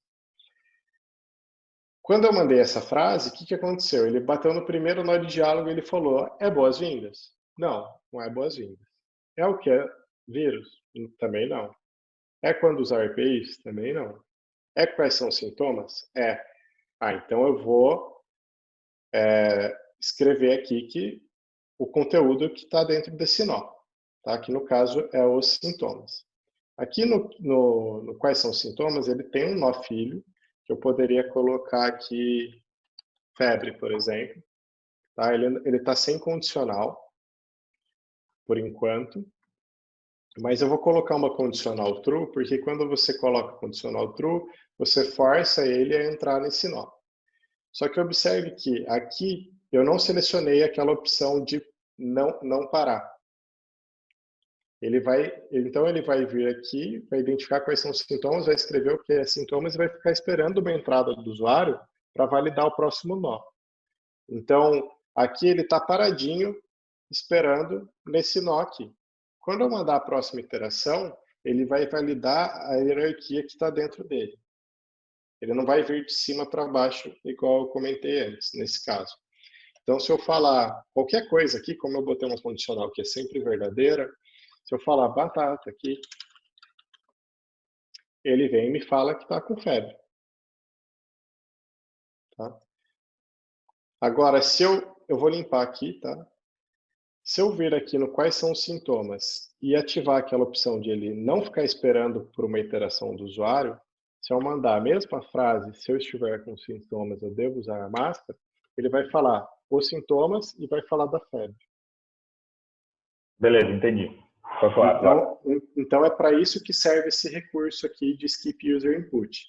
Quando eu mandei essa frase, o que aconteceu? Ele bateu no primeiro nó de diálogo e ele falou, é boas-vindas? Não, não é boas-vindas. É o que? Vírus? Também não. É quando usar EPIs? Também não. É quais são os sintomas? Então eu vou escrever aqui que o conteúdo que está dentro desse nó, tá? Que no caso é os sintomas. Aqui no quais são os sintomas, ele tem um nó filho, que eu poderia colocar aqui febre, por exemplo. Tá? Ele está sem condicional, por enquanto. Mas eu vou colocar uma condicional true, porque quando você coloca condicional true, você força ele a entrar nesse nó. Só que observe que aqui eu não selecionei aquela opção de não parar. Então ele vai vir aqui, vai identificar quais são os sintomas, vai escrever o que é sintomas e vai ficar esperando uma entrada do usuário para validar o próximo nó. Então, aqui ele está paradinho, esperando nesse nó aqui. Quando eu mandar a próxima iteração, ele vai validar a hierarquia que está dentro dele. Ele não vai vir de cima para baixo, igual eu comentei antes, nesse caso. Então, se eu falar qualquer coisa aqui, como eu botei uma condicional que é sempre verdadeira, se eu falar batata aqui, ele vem e me fala que está com febre. Tá? Agora, se eu vou limpar aqui, tá? Se eu vir aqui no quais são os sintomas e ativar aquela opção de ele não ficar esperando por uma iteração do usuário, se eu mandar a mesma frase, se eu estiver com sintomas, eu devo usar a máscara, ele vai falar os sintomas e vai falar da febre. Beleza, entendi. Então é para isso que serve esse recurso aqui de Skip User Input.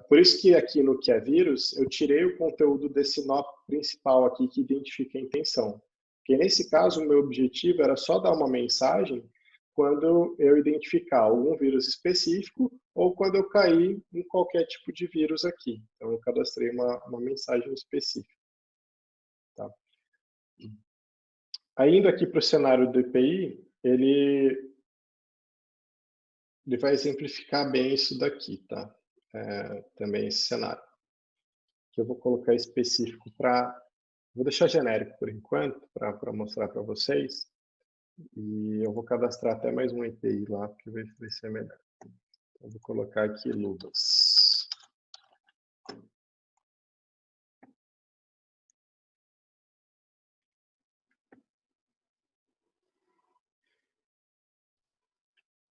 Por isso que aqui no que é vírus, eu tirei o conteúdo desse nó principal aqui que identifica a intenção. Porque nesse caso, o meu objetivo era só dar uma mensagem quando eu identificar algum vírus específico ou quando eu cair em qualquer tipo de vírus aqui. Então, eu cadastrei uma mensagem específica. Tá? Aí, indo aqui para o cenário do EPI, ele vai exemplificar bem isso daqui, tá? Também esse cenário. Que eu vou colocar específico para... Vou deixar genérico por enquanto, para mostrar para vocês. E eu vou cadastrar até mais um EPI lá, porque vai ser melhor. Eu vou colocar aqui luvas.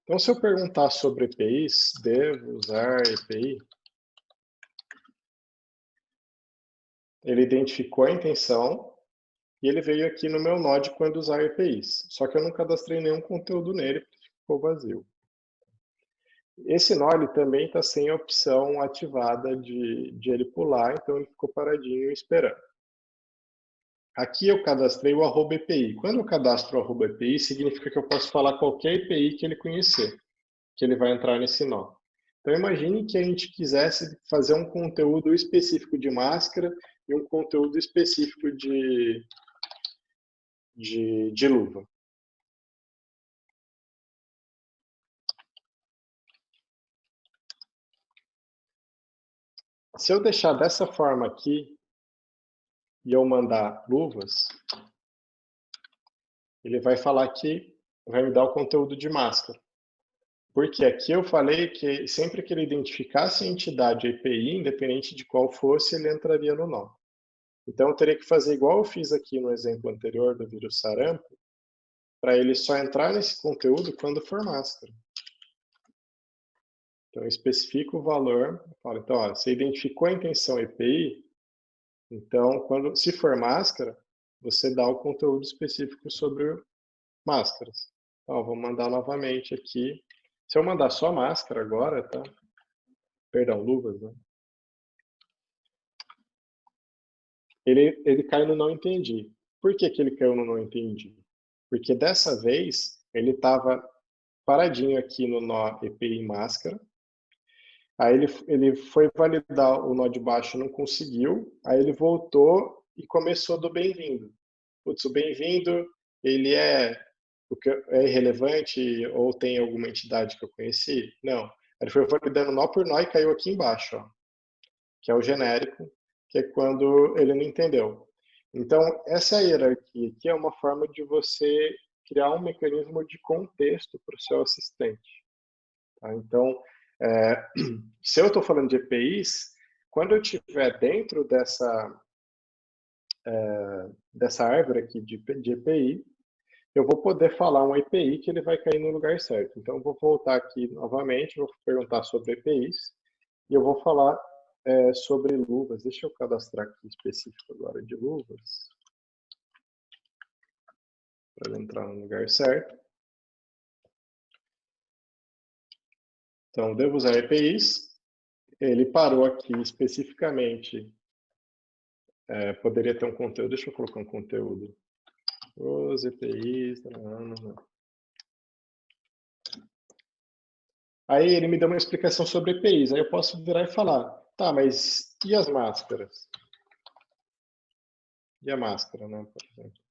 Então, se eu perguntar sobre EPIs, devo usar EPI? Ele identificou a intenção e ele veio aqui no meu node quando usar EPIs. Só que eu não cadastrei nenhum conteúdo nele, porque ficou vazio. Esse nó ele também está sem a opção ativada de ele pular, então ele ficou paradinho esperando. Aqui eu cadastrei o @EPI. Quando eu cadastro o @EPI, significa que eu posso falar qualquer EPI que ele conhecer, que ele vai entrar nesse nó. Então imagine que a gente quisesse fazer um conteúdo específico de máscara e um conteúdo específico de luva. Se eu deixar dessa forma aqui e eu mandar luvas, ele vai falar que vai me dar o conteúdo de máscara. Porque aqui eu falei que sempre que ele identificasse a entidade EPI, independente de qual fosse, ele entraria no nó. Então eu teria que fazer igual eu fiz aqui no exemplo anterior do vírus sarampo, para ele só entrar nesse conteúdo quando for máscara. Então, eu especifico o valor, falo, então, ó, você identificou a intenção EPI, então, se for máscara, você dá o conteúdo específico sobre máscaras. Então, vou mandar novamente aqui. Se eu mandar só máscara agora, tá? Perdão, luvas, né? Ele cai no não entendi. Por que ele caiu no não entendi? Porque dessa vez ele estava paradinho aqui no nó EPI máscara. Aí ele foi validar o nó de baixo, não conseguiu. Aí ele voltou e começou do bem-vindo. Putz, o bem-vindo, ele é irrelevante ou tem alguma entidade que eu conheci? Não. Ele foi validando nó por nó e caiu aqui embaixo, ó, que é o genérico, que é quando ele não entendeu. Então, essa hierarquia aqui é uma forma de você criar um mecanismo de contexto para o seu assistente. Tá? Então, se eu estou falando de EPIs, quando eu estiver dentro dessa árvore aqui de EPI, eu vou poder falar um EPI que ele vai cair no lugar certo. Então, eu vou voltar aqui novamente, vou perguntar sobre EPIs, e eu vou falar sobre luvas. Deixa eu cadastrar aqui específico agora de luvas, para ele entrar no lugar certo. Então, devo usar EPIs. Ele parou aqui especificamente. Poderia ter um conteúdo. Deixa eu colocar um conteúdo. Os EPIs. Aí ele me deu uma explicação sobre EPIs. Aí eu posso virar e falar, tá, mas e as máscaras? E a máscara, né, por exemplo?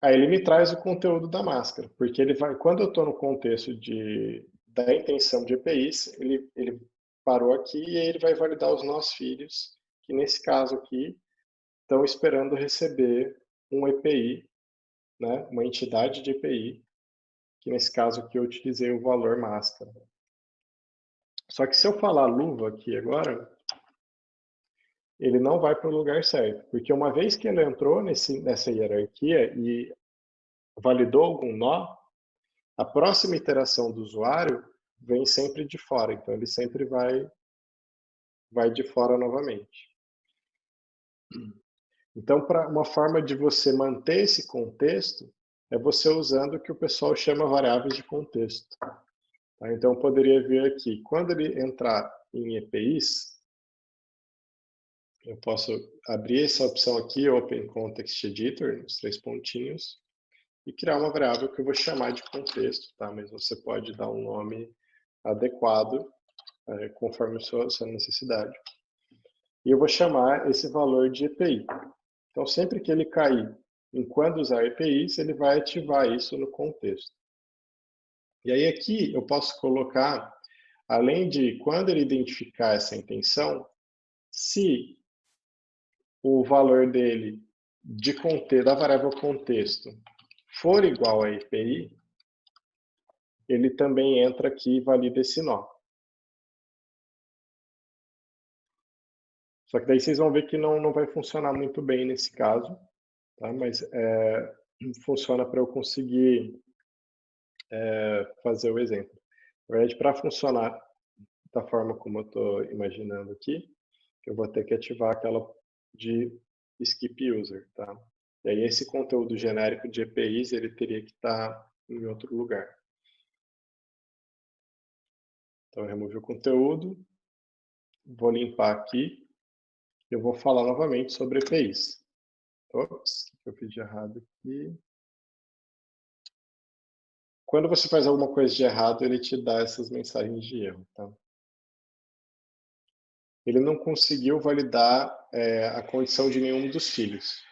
Aí ele me traz o conteúdo da máscara, porque ele vai, quando eu estou no contexto da intenção de EPIs, ele parou aqui e aí ele vai validar os nossos filhos, que nesse caso aqui estão esperando receber um EPI, né, uma entidade de EPI, que nesse caso aqui eu utilizei o valor máscara. Só que se eu falar luva aqui agora, ele não vai para o lugar certo, porque uma vez que ele entrou nessa hierarquia e validou algum nó, a próxima iteração do usuário vem sempre de fora, então ele sempre vai de fora novamente. Então, uma forma de você manter esse contexto é você usando o que o pessoal chama variáveis de contexto. Tá? Então, eu poderia vir aqui, quando ele entrar em EPIs, eu posso abrir essa opção aqui, Open Context Editor, os 3 pontinhos, e criar uma variável que eu vou chamar de contexto, tá? Mas você pode dar um nome adequado, conforme a sua necessidade. E eu vou chamar esse valor de EPI. Então, sempre que ele cair em quando usar EPIs, ele vai ativar isso no contexto. E aí aqui eu posso colocar, além de quando ele identificar essa intenção, se o valor dele da variável contexto for igual a EPI, ele também entra aqui e valida esse nó. Só que daí vocês vão ver que não vai funcionar muito bem nesse caso, tá? Mas funciona para eu conseguir fazer o exemplo. Na verdade, para funcionar da forma como eu estou imaginando aqui, eu vou ter que ativar aquela de skip user, tá? E aí esse conteúdo genérico de EPIs, ele teria que estar em outro lugar. Então, eu removi o conteúdo, vou limpar aqui, eu vou falar novamente sobre EPIs. Ops, eu fiz de errado aqui. Quando você faz alguma coisa de errado, ele te dá essas mensagens de erro, tá? Ele não conseguiu validar a condição de nenhum dos filhos.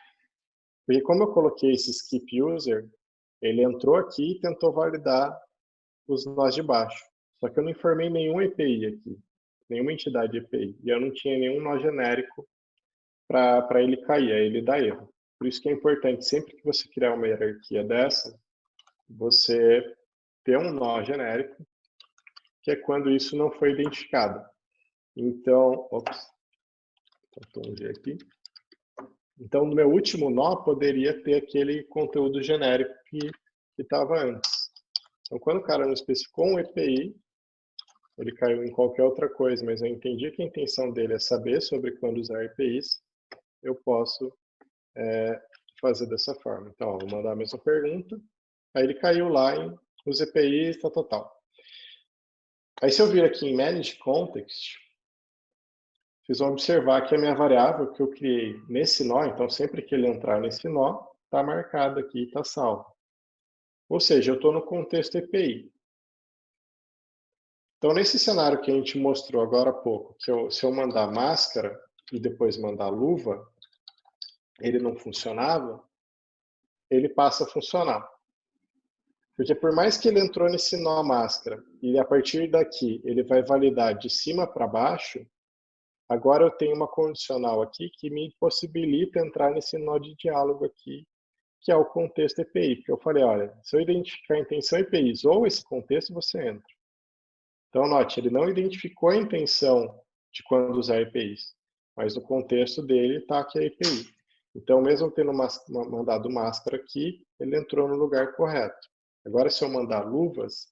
Porque como eu coloquei esse skip user, ele entrou aqui e tentou validar os nós de baixo. Só que eu não informei nenhum EPI aqui, nenhuma entidade EPI. E eu não tinha nenhum nó genérico para ele cair, aí ele dá erro. Por isso que é importante, sempre que você criar uma hierarquia dessa, você ter um nó genérico, que é quando isso não foi identificado. Então, faltou um G aqui. Então, no meu último nó, poderia ter aquele conteúdo genérico que estava antes. Então, quando o cara não especificou um EPI, ele caiu em qualquer outra coisa, mas eu entendi que a intenção dele é saber sobre quando usar EPIs, eu posso fazer dessa forma. Então, ó, vou mandar a mesma pergunta, aí ele caiu lá em os EPIs, tal. Aí se eu vir aqui em Manage Context, vocês vão observar que a minha variável que eu criei nesse nó, então sempre que ele entrar nesse nó, está marcado aqui, está salvo. Ou seja, eu estou no contexto EPI. Então, nesse cenário que a gente mostrou agora há pouco, que se eu mandar máscara e depois mandar luva, ele não funcionava, ele passa a funcionar. Porque por mais que ele entrou nesse nó máscara, e a partir daqui ele vai validar de cima para baixo, agora eu tenho uma condicional aqui que me possibilita entrar nesse nó de diálogo aqui, que é o contexto EPI. Porque eu falei, olha, se eu identificar a intenção EPIs ou esse contexto, você entra. Então, note, ele não identificou a intenção de quando usar EPIs, mas no contexto dele está aqui a EPI. Então, mesmo tendo mandado máscara aqui, ele entrou no lugar correto. Agora, se eu mandar luvas,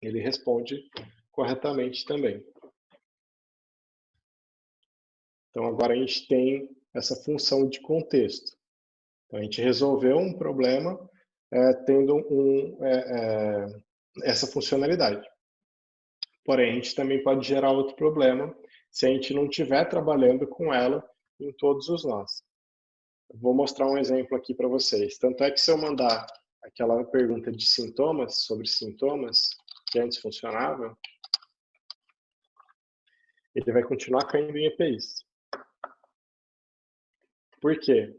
ele responde corretamente também. Então, agora a gente tem essa função de contexto. Então, a gente resolveu um problema tendo essa funcionalidade. Porém, a gente também pode gerar outro problema se a gente não estiver trabalhando com ela em todos os nós. Vou mostrar um exemplo aqui para vocês. Tanto é que se eu mandar aquela pergunta de sintomas, sobre sintomas, que antes funcionava, ele vai continuar caindo em EPIs. Por quê?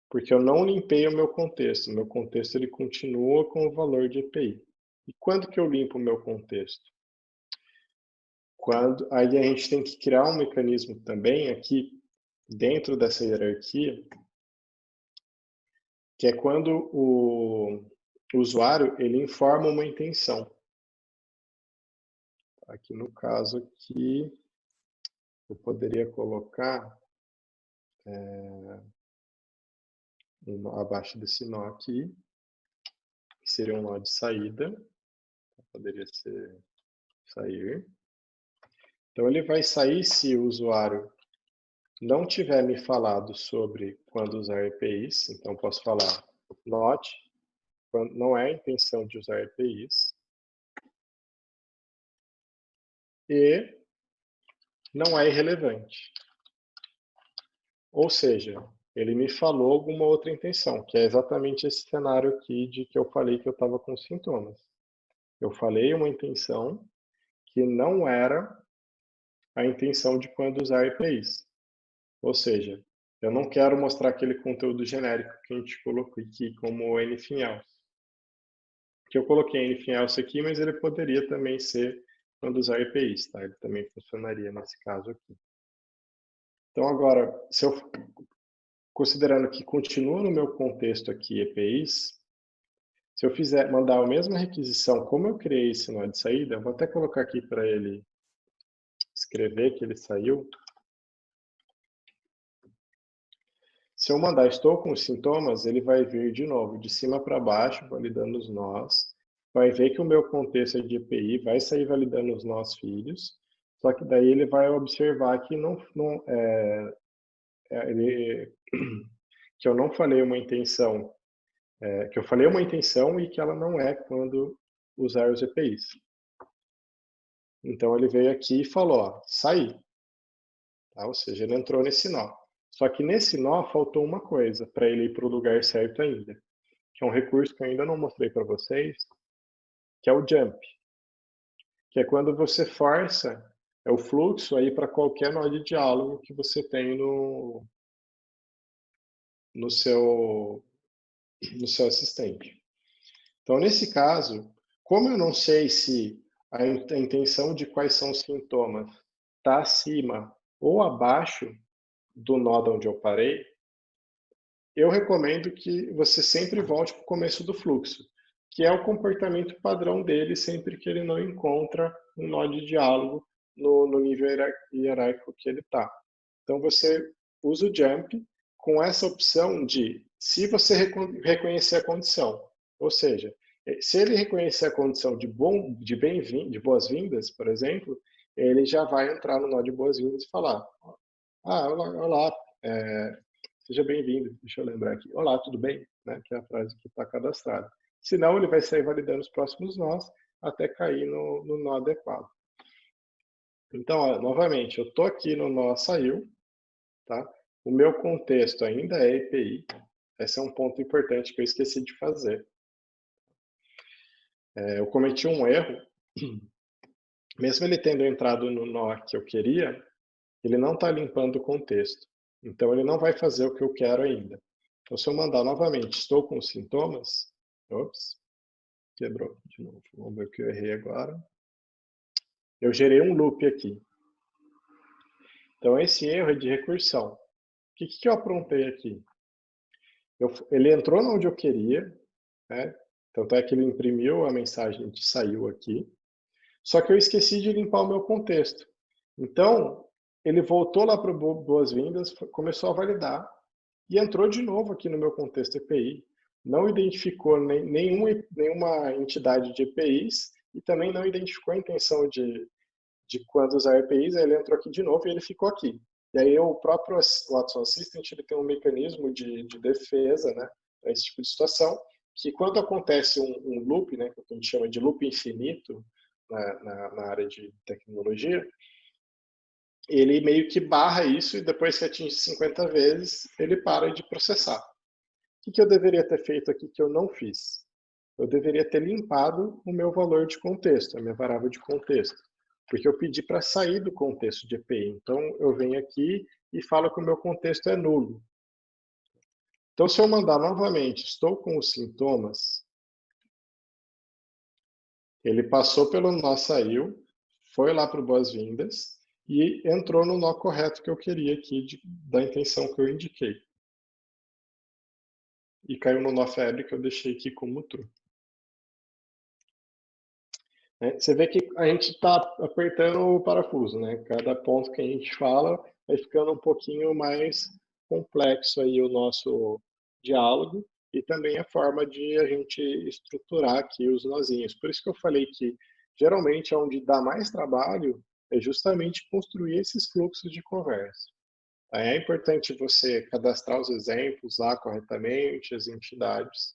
Porque eu não limpei o meu contexto. O meu contexto ele continua com o valor de EPI. E quando que eu limpo o meu contexto? Aí a gente tem que criar um mecanismo também aqui dentro dessa hierarquia, que é quando o usuário ele informa uma intenção. Aqui no caso aqui, eu poderia colocar abaixo desse nó aqui, que seria um nó de saída, poderia ser sair. Então ele vai sair se o usuário não tiver me falado sobre quando usar EPIs, então posso falar not, quando não é a intenção de usar EPIs, e não é irrelevante. Ou seja, ele me falou alguma outra intenção, que é exatamente esse cenário aqui de que eu falei que eu estava com sintomas. Eu falei uma intenção que não era a intenção de quando usar EPIs. Ou seja, eu não quero mostrar aquele conteúdo genérico que a gente colocou aqui como anything else. Que eu coloquei anything else aqui, mas ele poderia também ser quando usar EPIs, tá? Ele também funcionaria nesse caso aqui. Então agora, se eu considerando que continua no meu contexto aqui EPIs, se eu mandar a mesma requisição, como eu criei esse nó de saída, eu vou até colocar aqui para ele escrever que ele saiu. Se eu mandar estou com os sintomas, ele vai vir de novo, de cima para baixo, validando os nós. Vai ver que o meu contexto é de EPI, vai sair validando os nós filhos, só que daí ele vai observar que que eu não falei uma intenção, que eu falei uma intenção e que ela não é quando usar os EPIs. Então ele veio aqui e falou, ó, saí. Tá? Ou seja, ele entrou nesse nó. Só que nesse nó faltou uma coisa para ele ir para o lugar certo ainda, que é um recurso que eu ainda não mostrei para vocês, que é o jump, que é quando você força o fluxo aí para qualquer nó de diálogo que você tem no seu assistente. Então, nesse caso, como eu não sei se a intenção de quais são os sintomas está acima ou abaixo do nó onde eu parei, eu recomendo que você sempre volte para o começo do fluxo, que é o comportamento padrão dele sempre que ele não encontra um nó de diálogo no nível hierárquico que ele está. Então você usa o jump, com essa opção de, se você reconhecer a condição, ou seja, se ele reconhecer a condição de boas-vindas, por exemplo, ele já vai entrar no nó de boas-vindas e falar: olá, seja bem-vindo. Deixa eu lembrar aqui. Olá, tudo bem? Né? Que é a frase que está cadastrada. Senão, ele vai sair validando os próximos nós até cair no nó adequado. Então, ó, novamente, eu estou aqui no nó saiu, tá? O meu contexto ainda é API. Esse é um ponto importante que eu esqueci de fazer. Eu cometi um erro. Mesmo ele tendo entrado no nó que eu queria, ele não está limpando o contexto. Então, ele não vai fazer o que eu quero ainda. Então, se eu mandar novamente, estou com sintomas, ops, quebrou de novo. Vamos ver o que eu errei agora. Eu gerei um loop aqui. Então, esse erro é de recursão. O que eu aprontei aqui? Ele entrou onde eu queria, né? Tanto é que ele imprimiu a mensagem que saiu aqui. Só que eu esqueci de limpar o meu contexto. Então, ele voltou lá para o boas-vindas, começou a validar e entrou de novo aqui no meu contexto EPI. Não identificou nenhuma entidade de EPIs e também não identificou a intenção de quando usar EPIs. Aí ele entrou aqui de novo e ele ficou aqui. E aí o próprio Watson Assistant ele tem um mecanismo de defesa, né, para esse tipo de situação, que quando acontece um loop, né, que a gente chama de loop infinito na área de tecnologia, ele meio que barra isso e depois que atinge 50 vezes, ele para de processar. O que eu deveria ter feito aqui que eu não fiz? Eu deveria ter limpado o meu valor de contexto, a minha variável de contexto, porque eu pedi para sair do contexto de API. Então, eu venho aqui e falo que o meu contexto é nulo. Então, se eu mandar novamente, estou com os sintomas, ele passou pelo nó saiu, foi lá para o boas-vindas e entrou no nó correto que eu queria aqui, da intenção que eu indiquei. E caiu no nó febre que eu deixei aqui como true. Você vê que a gente está apertando o parafuso, né? Cada ponto que a gente fala vai ficando um pouquinho mais complexo aí o nosso diálogo e também a forma de a gente estruturar aqui os nozinhos. Por isso que eu falei que geralmente onde dá mais trabalho é justamente construir esses fluxos de conversa. É importante você cadastrar os exemplos lá corretamente, as entidades,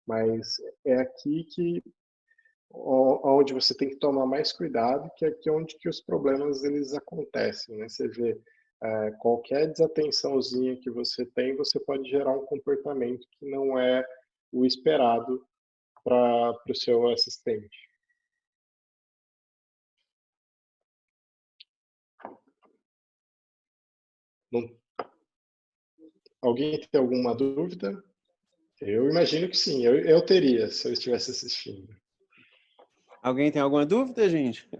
mas é aqui que onde você tem que tomar mais cuidado, que é aqui onde que os problemas eles acontecem, né? Você vê qualquer desatençãozinha que você tem, você pode gerar um comportamento que não é o esperado para o seu assistente. Não... Alguém tem alguma dúvida? Eu imagino que sim, eu teria, se eu estivesse assistindo. Alguém tem alguma dúvida, gente?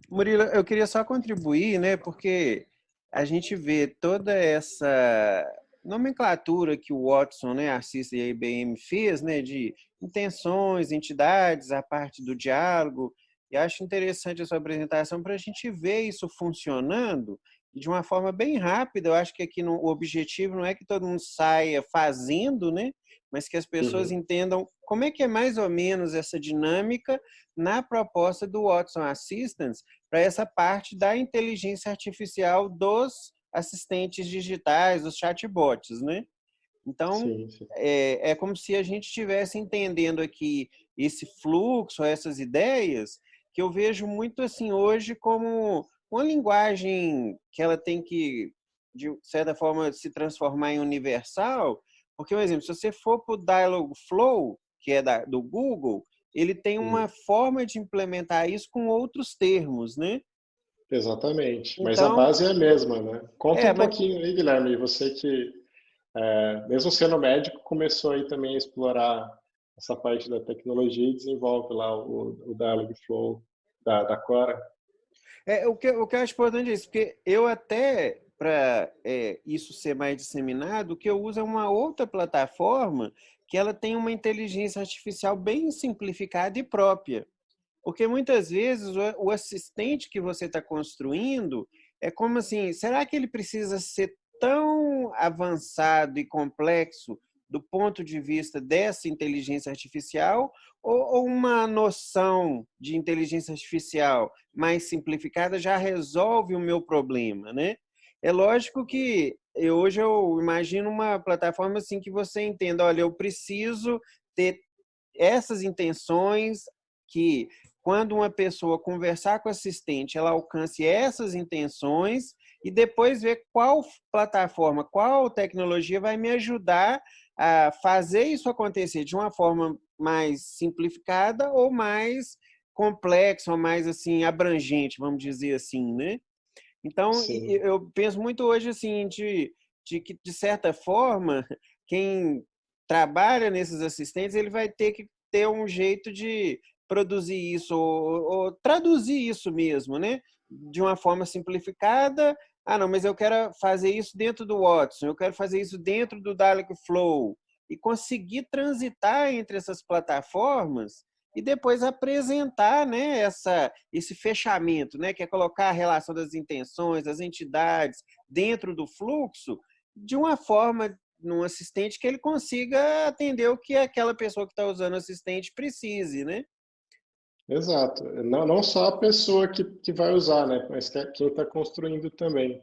Murilo, eu queria só contribuir, né? Porque a gente vê toda essa nomenclatura que o Watson, né, a CISA e a IBM fez, né, de intenções, entidades, a parte do diálogo. E acho interessante a sua apresentação para a gente ver isso funcionando de uma forma bem rápida. Eu acho que aqui o objetivo não é que todo mundo saia fazendo, né? Mas que as pessoas entendam como é que é mais ou menos essa dinâmica na proposta do Watson Assistant para essa parte da inteligência artificial dos assistentes digitais, dos chatbots, né? Então, sim. é como se a gente estivesse entendendo aqui esse fluxo, essas ideias, que eu vejo muito assim hoje como uma linguagem que ela tem que, de certa forma, se transformar em universal, porque, por exemplo, se você for para o Dialogflow, que é do Google, ele tem uma forma de implementar isso com outros termos, né? Exatamente, mas a Então, base é a mesma, né? Conta um mas pouquinho aí, Guilherme, você que, mesmo sendo médico, começou aí também a explorar essa parte da tecnologia e desenvolve lá o Dialogflow da Quora. o que eu acho importante é isso, porque eu até, para isso ser mais disseminado, o que eu uso é uma outra plataforma que ela tem uma inteligência artificial bem simplificada e própria. Porque muitas vezes o assistente que você está construindo é como assim, será que ele precisa ser tão avançado e complexo do ponto de vista dessa inteligência artificial, ou uma noção de inteligência artificial mais simplificada já resolve o meu problema, né? É lógico que hoje eu imagino uma plataforma assim que você entenda, olha, eu preciso ter essas intenções, que quando uma pessoa conversar com o assistente, ela alcance essas intenções e depois ver qual plataforma, qual tecnologia vai me ajudar a fazer isso acontecer de uma forma mais simplificada ou mais complexa, ou mais assim abrangente, vamos dizer assim, né? Então, Sim, eu penso muito hoje assim de que, de certa forma, quem trabalha nesses assistentes, ele vai ter que ter um jeito de produzir isso, ou traduzir isso mesmo, né? De uma forma simplificada. Ah, não, mas eu quero fazer isso dentro do Watson, eu quero fazer isso dentro do Dialogflow, e conseguir transitar entre essas plataformas e depois apresentar, né, esse fechamento, né, que é colocar a relação das intenções, das entidades dentro do fluxo de uma forma, num assistente, que ele consiga atender o que aquela pessoa que está usando o assistente precise, né? exato. Não só a pessoa que vai usar, né? Mas quem está construindo também.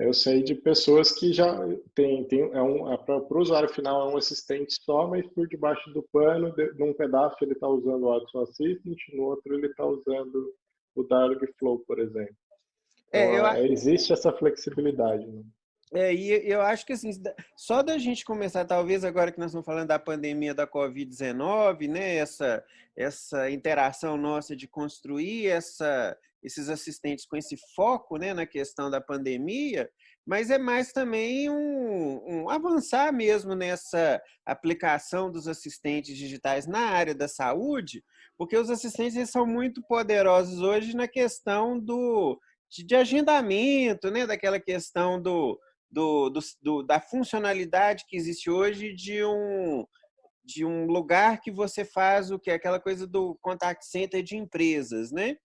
Eu sei de pessoas que já para o usuário final é um assistente só, mas por debaixo do pano, num pedaço ele está usando o Watson Assistant, no outro ele está usando o Dialogflow, por exemplo. É, eu, Então, existe essa flexibilidade, né? E eu acho que assim, só da gente começar, talvez agora que nós estamos falando da pandemia da Covid-19, né, essa interação nossa de construir esses assistentes com esse foco, né, na questão da pandemia, mas é mais também um avançar mesmo nessa aplicação dos assistentes digitais na área da saúde, porque os assistentes eles são muito poderosos hoje na questão de agendamento, né, daquela questão da funcionalidade que existe hoje de um lugar que você faz o que é aquela coisa do contact center de empresas, né?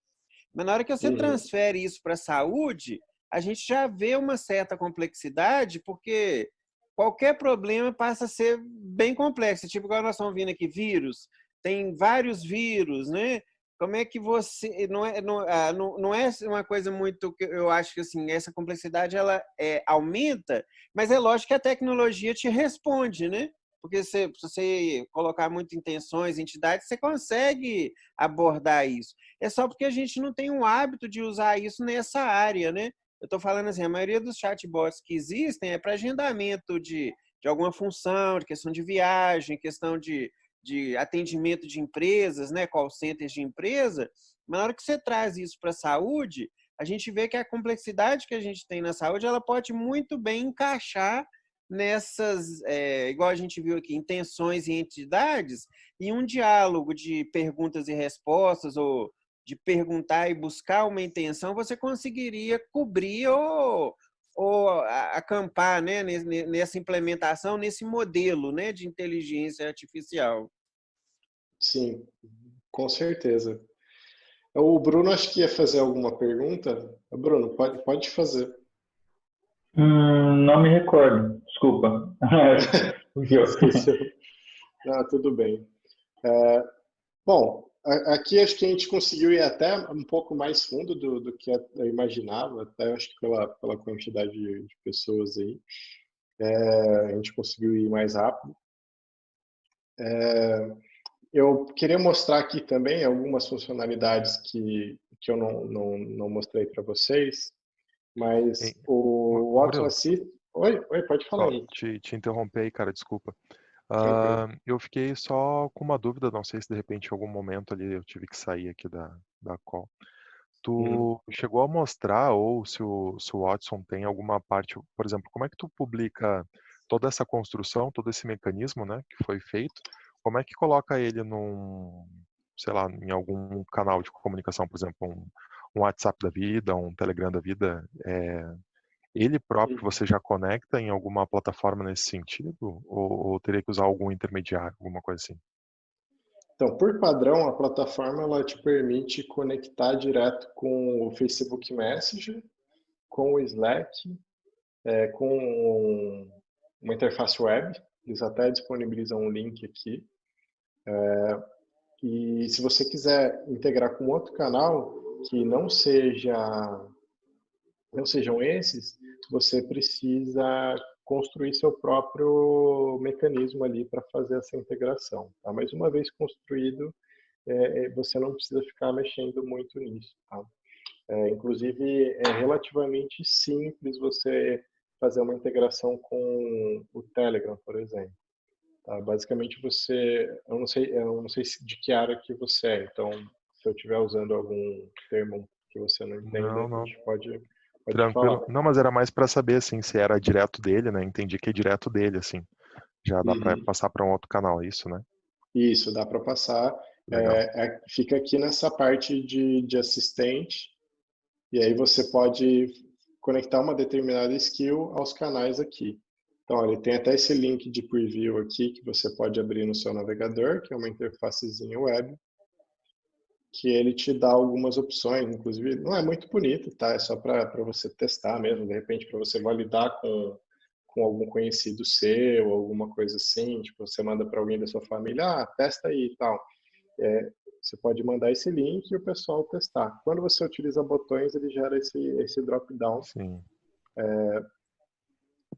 Mas na hora que você Uhum. transfere isso para a saúde, a gente já vê uma certa complexidade, porque qualquer problema passa a ser bem complexo. Tipo, agora nós estamos vendo aqui vírus, tem vários vírus, né? Como é que você... Não é uma coisa muito... Eu acho que assim, essa complexidade ela aumenta, mas é lógico que a tecnologia te responde, né? Porque se você colocar muito intenções, entidades, você consegue abordar isso. É só porque a gente não tem um hábito de usar isso nessa área, né? Eu estou falando assim, a maioria dos chatbots que existem é para agendamento de alguma função, de questão de viagem, questão de atendimento de empresas, né? Call centers de empresa. Mas na hora que você traz isso para a saúde, a gente vê que a complexidade que a gente tem na saúde, ela pode muito bem encaixar nessas, igual a gente viu aqui, intenções e entidades, e um diálogo de perguntas e respostas, ou de perguntar e buscar uma intenção, você conseguiria cobrir ou acampar, né, nessa implementação, nesse modelo, né, de inteligência artificial. Sim, com certeza. O Bruno acho que ia fazer alguma pergunta. Bruno, pode fazer. Não me recordo, desculpa. Esqueceu. Ah, tudo bem. Bom, aqui acho que a gente conseguiu ir até um pouco mais fundo do que eu imaginava, até acho que pela quantidade de pessoas aí. A gente conseguiu ir mais rápido. Eu queria mostrar aqui também algumas funcionalidades que eu não mostrei para vocês, mas o Watson Murilo, Assist... Oi, pode falar só aí. te interrompei, cara, desculpa. Tranquilo. Eu fiquei só com uma dúvida, não sei se de repente em algum momento ali eu tive que sair aqui da call. Uhum. Tu chegou a mostrar, ou se o Watson tem alguma parte, por exemplo, como é que tu publica toda essa construção, todo esse mecanismo, né, que foi feito, como é que coloca ele sei lá, em algum canal de comunicação, por exemplo, um WhatsApp da vida, um Telegram da vida, ele próprio você já conecta em alguma plataforma nesse sentido? Ou teria que usar algum intermediário, alguma coisa assim? Então, por padrão, a plataforma ela te permite conectar direto com o Facebook Messenger, com o Slack, com uma interface web. Eles até disponibilizam um link aqui. E se você quiser integrar com outro canal que não sejam esses, você precisa construir seu próprio mecanismo ali para fazer essa integração. Tá? Mas uma vez construído, você não precisa ficar mexendo muito nisso. Tá? Inclusive, é relativamente simples você fazer uma integração com o Telegram, por exemplo. Tá? Basicamente, eu não sei de que área que você é, então, se eu estiver usando algum termo que você não entenda, Não. a gente pode Tranquilo. falar. Não, mas era mais para saber, assim, se era direto dele, né? Entendi que é direto dele, assim. Já dá para passar para um outro canal, isso, né? Isso, dá para passar. Legal. Fica aqui nessa parte de assistente, e aí você pode conectar uma determinada skill aos canais aqui. Então, ele tem até esse link de preview aqui que você pode abrir no seu navegador, que é uma interfacezinha web, que ele te dá algumas opções, inclusive não é muito bonito, tá? É só para você testar mesmo, de repente para você validar com algum conhecido seu, alguma coisa assim, tipo, você manda para alguém da sua família, testa aí e tal. Você pode mandar esse link e o pessoal testar. Quando você utiliza botões, ele gera esse drop-down. Sim.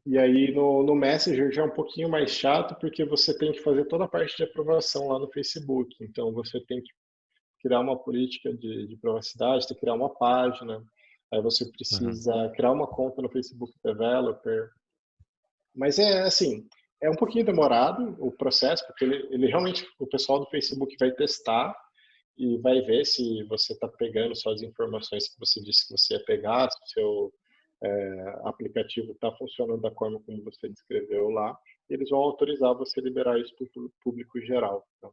E aí no Messenger já é um pouquinho mais chato, porque você tem que fazer toda a parte de aprovação lá no Facebook. Então você tem que criar uma política de privacidade, tem que criar uma página, aí você precisa criar uma conta no Facebook Developer. Mas assim, é um pouquinho demorado o processo, porque ele realmente, o pessoal do Facebook vai testar e vai ver se você está pegando só as informações que você disse que você ia pegar, se o seu aplicativo está funcionando da forma como você descreveu lá, e eles vão autorizar você liberar isso para o público geral. Então,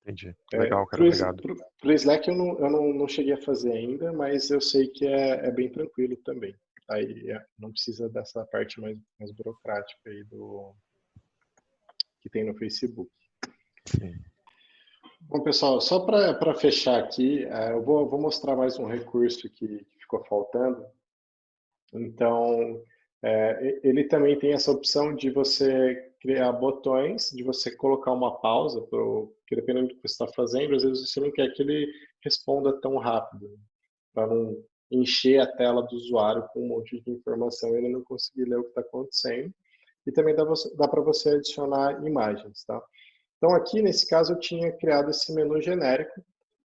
entendi. Legal, cara, obrigado. Para o Slack eu não cheguei a fazer ainda, mas eu sei que é bem tranquilo também. Aí não precisa dessa parte mais burocrática aí que tem no Facebook. Sim. Bom, pessoal, só para fechar aqui, eu vou mostrar mais um recurso que ficou faltando. Então, ele também tem essa opção de você criar botões, de você colocar uma pausa, porque dependendo do que você está fazendo, às vezes você não quer que ele responda tão rápido, para não encher a tela do usuário com um monte de informação e ele não conseguir ler o que está acontecendo. E também dá para você adicionar imagens, tá? Então, aqui, nesse caso, eu tinha criado esse menu genérico,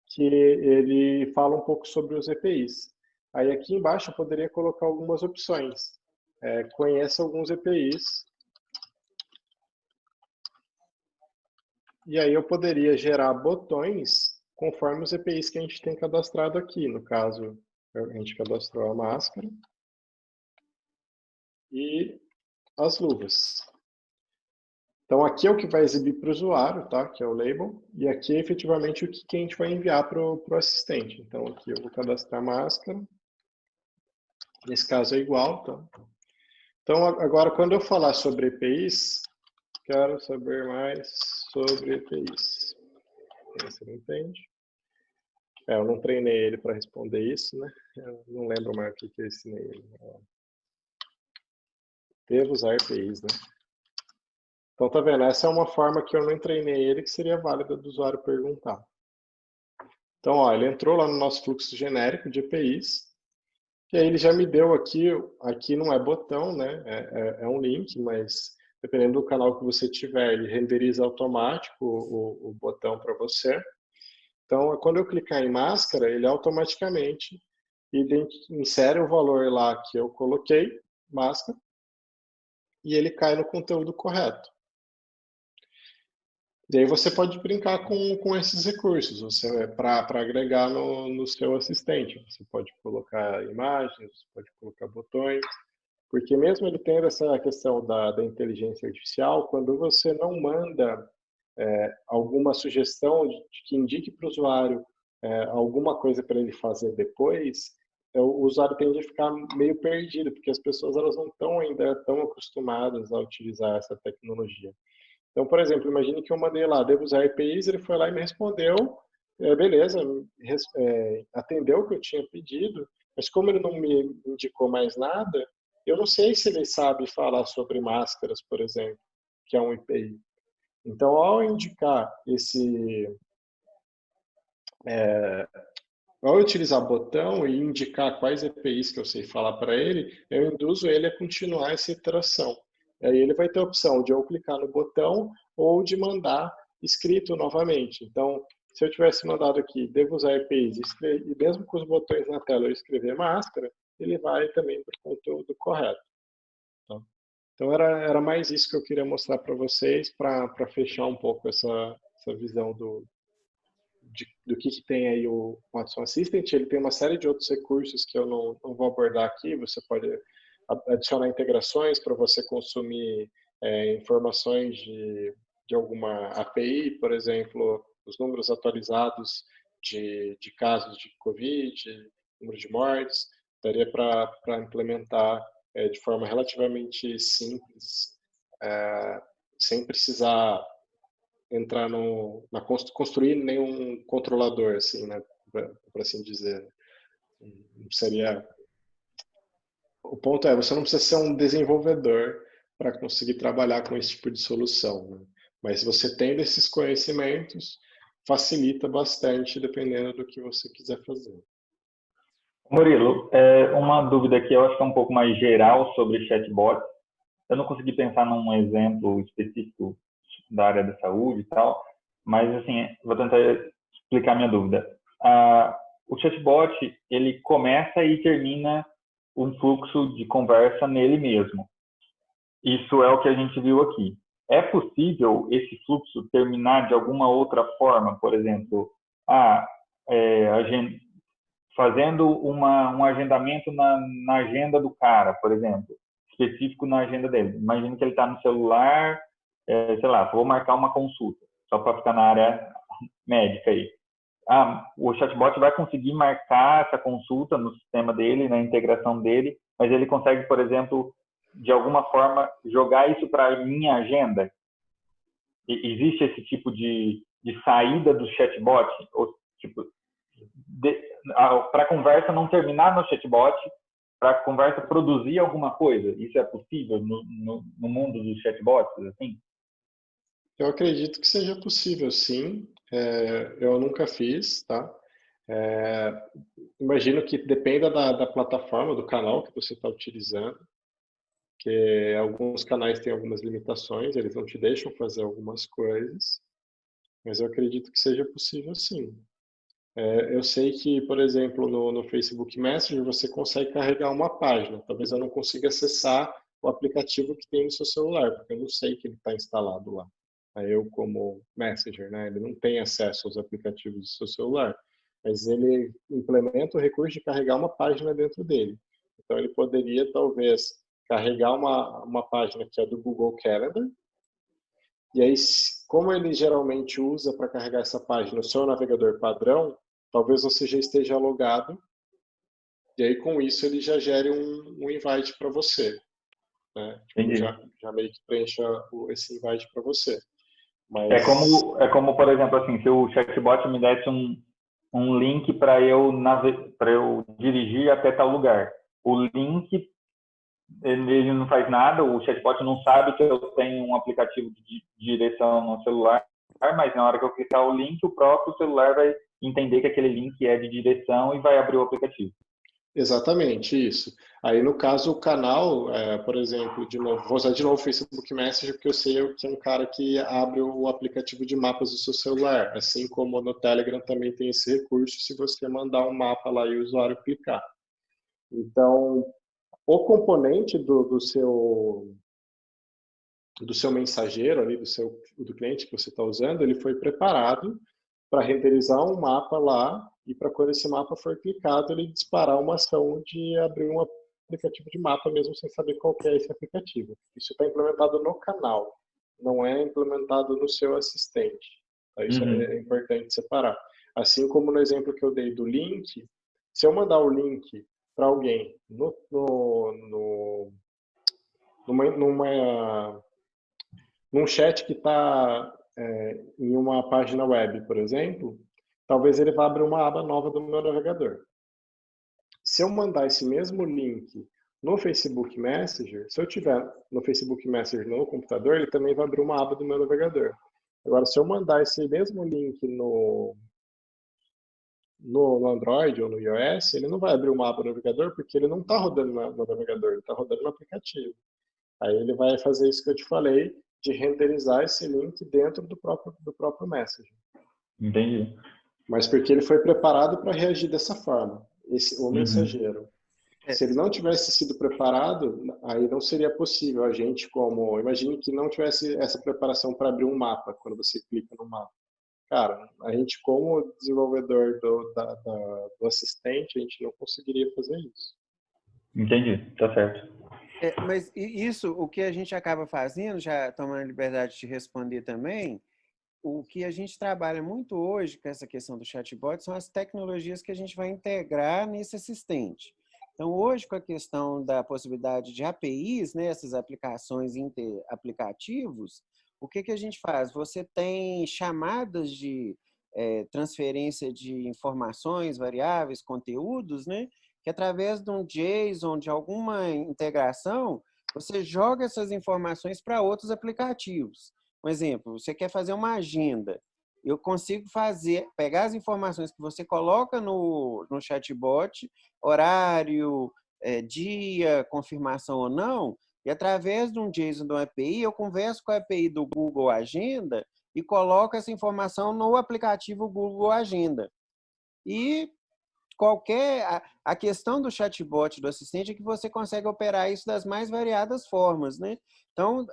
que ele fala um pouco sobre os EPIs. Aí, aqui embaixo, eu poderia colocar algumas opções. Conheça alguns EPIs. E aí, eu poderia gerar botões conforme os EPIs que a gente tem cadastrado aqui. No caso, a gente cadastrou a máscara e as luvas. Então, aqui é o que vai exibir para o usuário, tá? Que é o label. E aqui é efetivamente o que a gente vai enviar para o assistente. Então, aqui eu vou cadastrar a máscara. Nesse caso é igual, tá? Então, agora, quando eu falar sobre EPIs, quero saber mais sobre EPIs. Você não entende? Eu não treinei ele para responder isso, né? Eu não lembro mais o que eu ensinei ele. Devo usar EPIs, né? Então, tá vendo? Essa é uma forma que eu não treinei ele, que seria válida do usuário perguntar. Então, ó, ele entrou lá no nosso fluxo genérico de EPIs, e aí ele já me deu aqui não é botão, né? É um link, mas dependendo do canal que você tiver, ele renderiza automático o botão para você. Então, quando eu clicar em máscara, ele automaticamente insere o valor lá que eu coloquei, máscara, e ele cai no conteúdo correto. E aí você pode brincar com esses recursos para agregar no seu assistente. Você pode colocar imagens, você pode colocar botões, porque mesmo ele tendo essa questão da inteligência artificial, quando você não manda alguma sugestão que indique para o usuário alguma coisa para ele fazer depois, o usuário tende a ficar meio perdido, porque as pessoas elas não estão ainda tão acostumadas a utilizar essa tecnologia. Então, por exemplo, imagine que eu mandei lá, devo usar EPIs, ele foi lá e me respondeu, beleza, atendeu o que eu tinha pedido, mas como ele não me indicou mais nada, Eu não sei se ele sabe falar sobre máscaras, por exemplo, que é um IPI. Então, ao indicar ao utilizar botão e indicar quais EPIs que eu sei falar para ele, eu induzo ele a continuar essa iteração. Aí ele vai ter a opção de eu clicar no botão ou de mandar escrito novamente. Então, se eu tivesse mandado aqui, devo usar EPIs, e mesmo com os botões na tela eu escrever máscara, ele vai também para o conteúdo correto. Tá? Então, era mais isso que eu queria mostrar para vocês, para fechar um pouco essa visão do que tem aí o Watson Assistant. Ele tem uma série de outros recursos que eu não vou abordar aqui. Você pode adicionar integrações para você consumir informações de alguma API, por exemplo, os números atualizados de casos de Covid, número de mortes. Daria para implementar de forma relativamente simples, sem precisar entrar construir nenhum controlador, assim, né, para assim dizer. Seria o ponto é, você não precisa ser um desenvolvedor para conseguir trabalhar com esse tipo de solução, né? Mas se você tem esses conhecimentos, facilita bastante dependendo do que você quiser fazer. Murilo, uma dúvida que eu acho que é um pouco mais geral sobre chatbot. Eu não consegui pensar num exemplo específico da área da saúde e tal, mas assim, vou tentar explicar minha dúvida. O chatbot, ele começa e termina um fluxo de conversa nele mesmo. Isso é o que a gente viu aqui. É possível esse fluxo terminar de alguma outra forma? Por exemplo, fazendo um agendamento na agenda do cara, por exemplo, específico na agenda dele. Imagina que ele está no celular, sei lá, vou marcar uma consulta, só para ficar na área médica aí. O chatbot vai conseguir marcar essa consulta no sistema dele, na integração dele, mas ele consegue, por exemplo, de alguma forma, jogar isso para a minha agenda? Existe esse tipo de saída do chatbot? Ou, tipo, para a conversa não terminar no chatbot, para a conversa produzir alguma coisa? Isso é possível no mundo dos chatbots, assim? Eu acredito que seja possível, sim. Eu nunca fiz, tá? Imagino que dependa da plataforma, do canal que você está utilizando, que alguns canais têm algumas limitações, eles não te deixam fazer algumas coisas, mas eu acredito que seja possível, sim. Eu sei que, por exemplo, no Facebook Messenger você consegue carregar uma página. Talvez eu não consiga acessar o aplicativo que tem no seu celular, porque eu não sei que ele está instalado lá. Eu, como Messenger, né, ele não tem acesso aos aplicativos do seu celular, mas ele implementa o recurso de carregar uma página dentro dele. Então, ele poderia, talvez, carregar uma página que é do Google Calendar, e aí, como ele geralmente usa para carregar essa página o seu navegador padrão, talvez você já esteja logado, e aí com isso ele já gere um invite para você, né? Tipo, já meio que preencha esse invite para você. Mas... É como, por exemplo, assim, se o chatbot me desse um link para eu dirigir até tal lugar. O link, ele não faz nada, o chatbot não sabe que eu tenho um aplicativo de direção no celular, mas na hora que eu clicar o link, o próprio celular vai entender que aquele link é de direção e vai abrir o aplicativo. Exatamente, isso. Aí, no caso, o canal, por exemplo, de novo, vou usar de novo o Facebook Messenger, porque eu sei que é um cara que abre o aplicativo de mapas do seu celular, assim como no Telegram também tem esse recurso, se você mandar um mapa lá e o usuário clicar. Então, o componente do seu mensageiro ali, do cliente que você está usando, ele foi preparado para renderizar um mapa lá e para quando esse mapa for clicado, ele disparar uma ação de abrir um aplicativo de mapa mesmo sem saber qual que é esse aplicativo. Isso está implementado no canal, não é implementado no seu assistente. Tá? Isso é importante separar. Assim como no exemplo que eu dei do link, se eu mandar o link para alguém num chat que está em uma página web, por exemplo, talvez ele vá abrir uma aba nova do meu navegador. Se eu mandar esse mesmo link No Facebook Messenger, se eu tiver no Facebook Messenger no computador, ele também vai abrir uma aba do meu navegador. Agora, se eu mandar esse mesmo link no Android ou no iOS, ele não vai abrir uma aba no navegador porque ele não está rodando no navegador, ele está rodando no aplicativo. Aí ele vai fazer isso que eu te falei, de renderizar esse link dentro do próprio Messenger. Entendi. Mas porque ele foi preparado para reagir dessa forma, o mensageiro. Se ele não tivesse sido preparado, aí não seria possível a gente imagine que não tivesse essa preparação para abrir um mapa, quando você clica no mapa. Cara, a gente como desenvolvedor do assistente, a gente não conseguiria fazer isso. Entendi, tá certo. Mas isso, o que a gente acaba fazendo, já tomando a liberdade de responder também, o que a gente trabalha muito hoje com essa questão do chatbot são as tecnologias que a gente vai integrar nesse assistente. Então, hoje, com a questão da possibilidade de APIs, né, essas aplicações interaplicativos, o que a gente faz? Você tem chamadas de transferência de informações, variáveis, conteúdos, né, que através de um JSON, de alguma integração, você joga essas informações para outros aplicativos. Um exemplo, você quer fazer uma agenda. Eu consigo pegar as informações que você coloca no chatbot, horário, dia, confirmação ou não, e através de um JSON de uma API, eu converso com a API do Google Agenda e coloco essa informação no aplicativo Google Agenda. E a questão do chatbot, do assistente, é que você consegue operar isso das mais variadas formas, né? Então,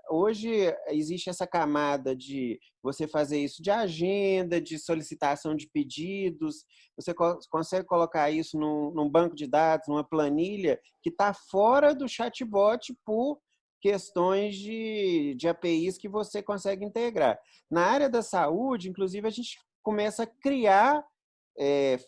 hoje existe essa camada de você fazer isso de agenda, de solicitação de pedidos, você consegue colocar isso num banco de dados, numa planilha, que está fora do chatbot por questões de APIs que você consegue integrar. Na área da saúde, inclusive, a gente começa a criar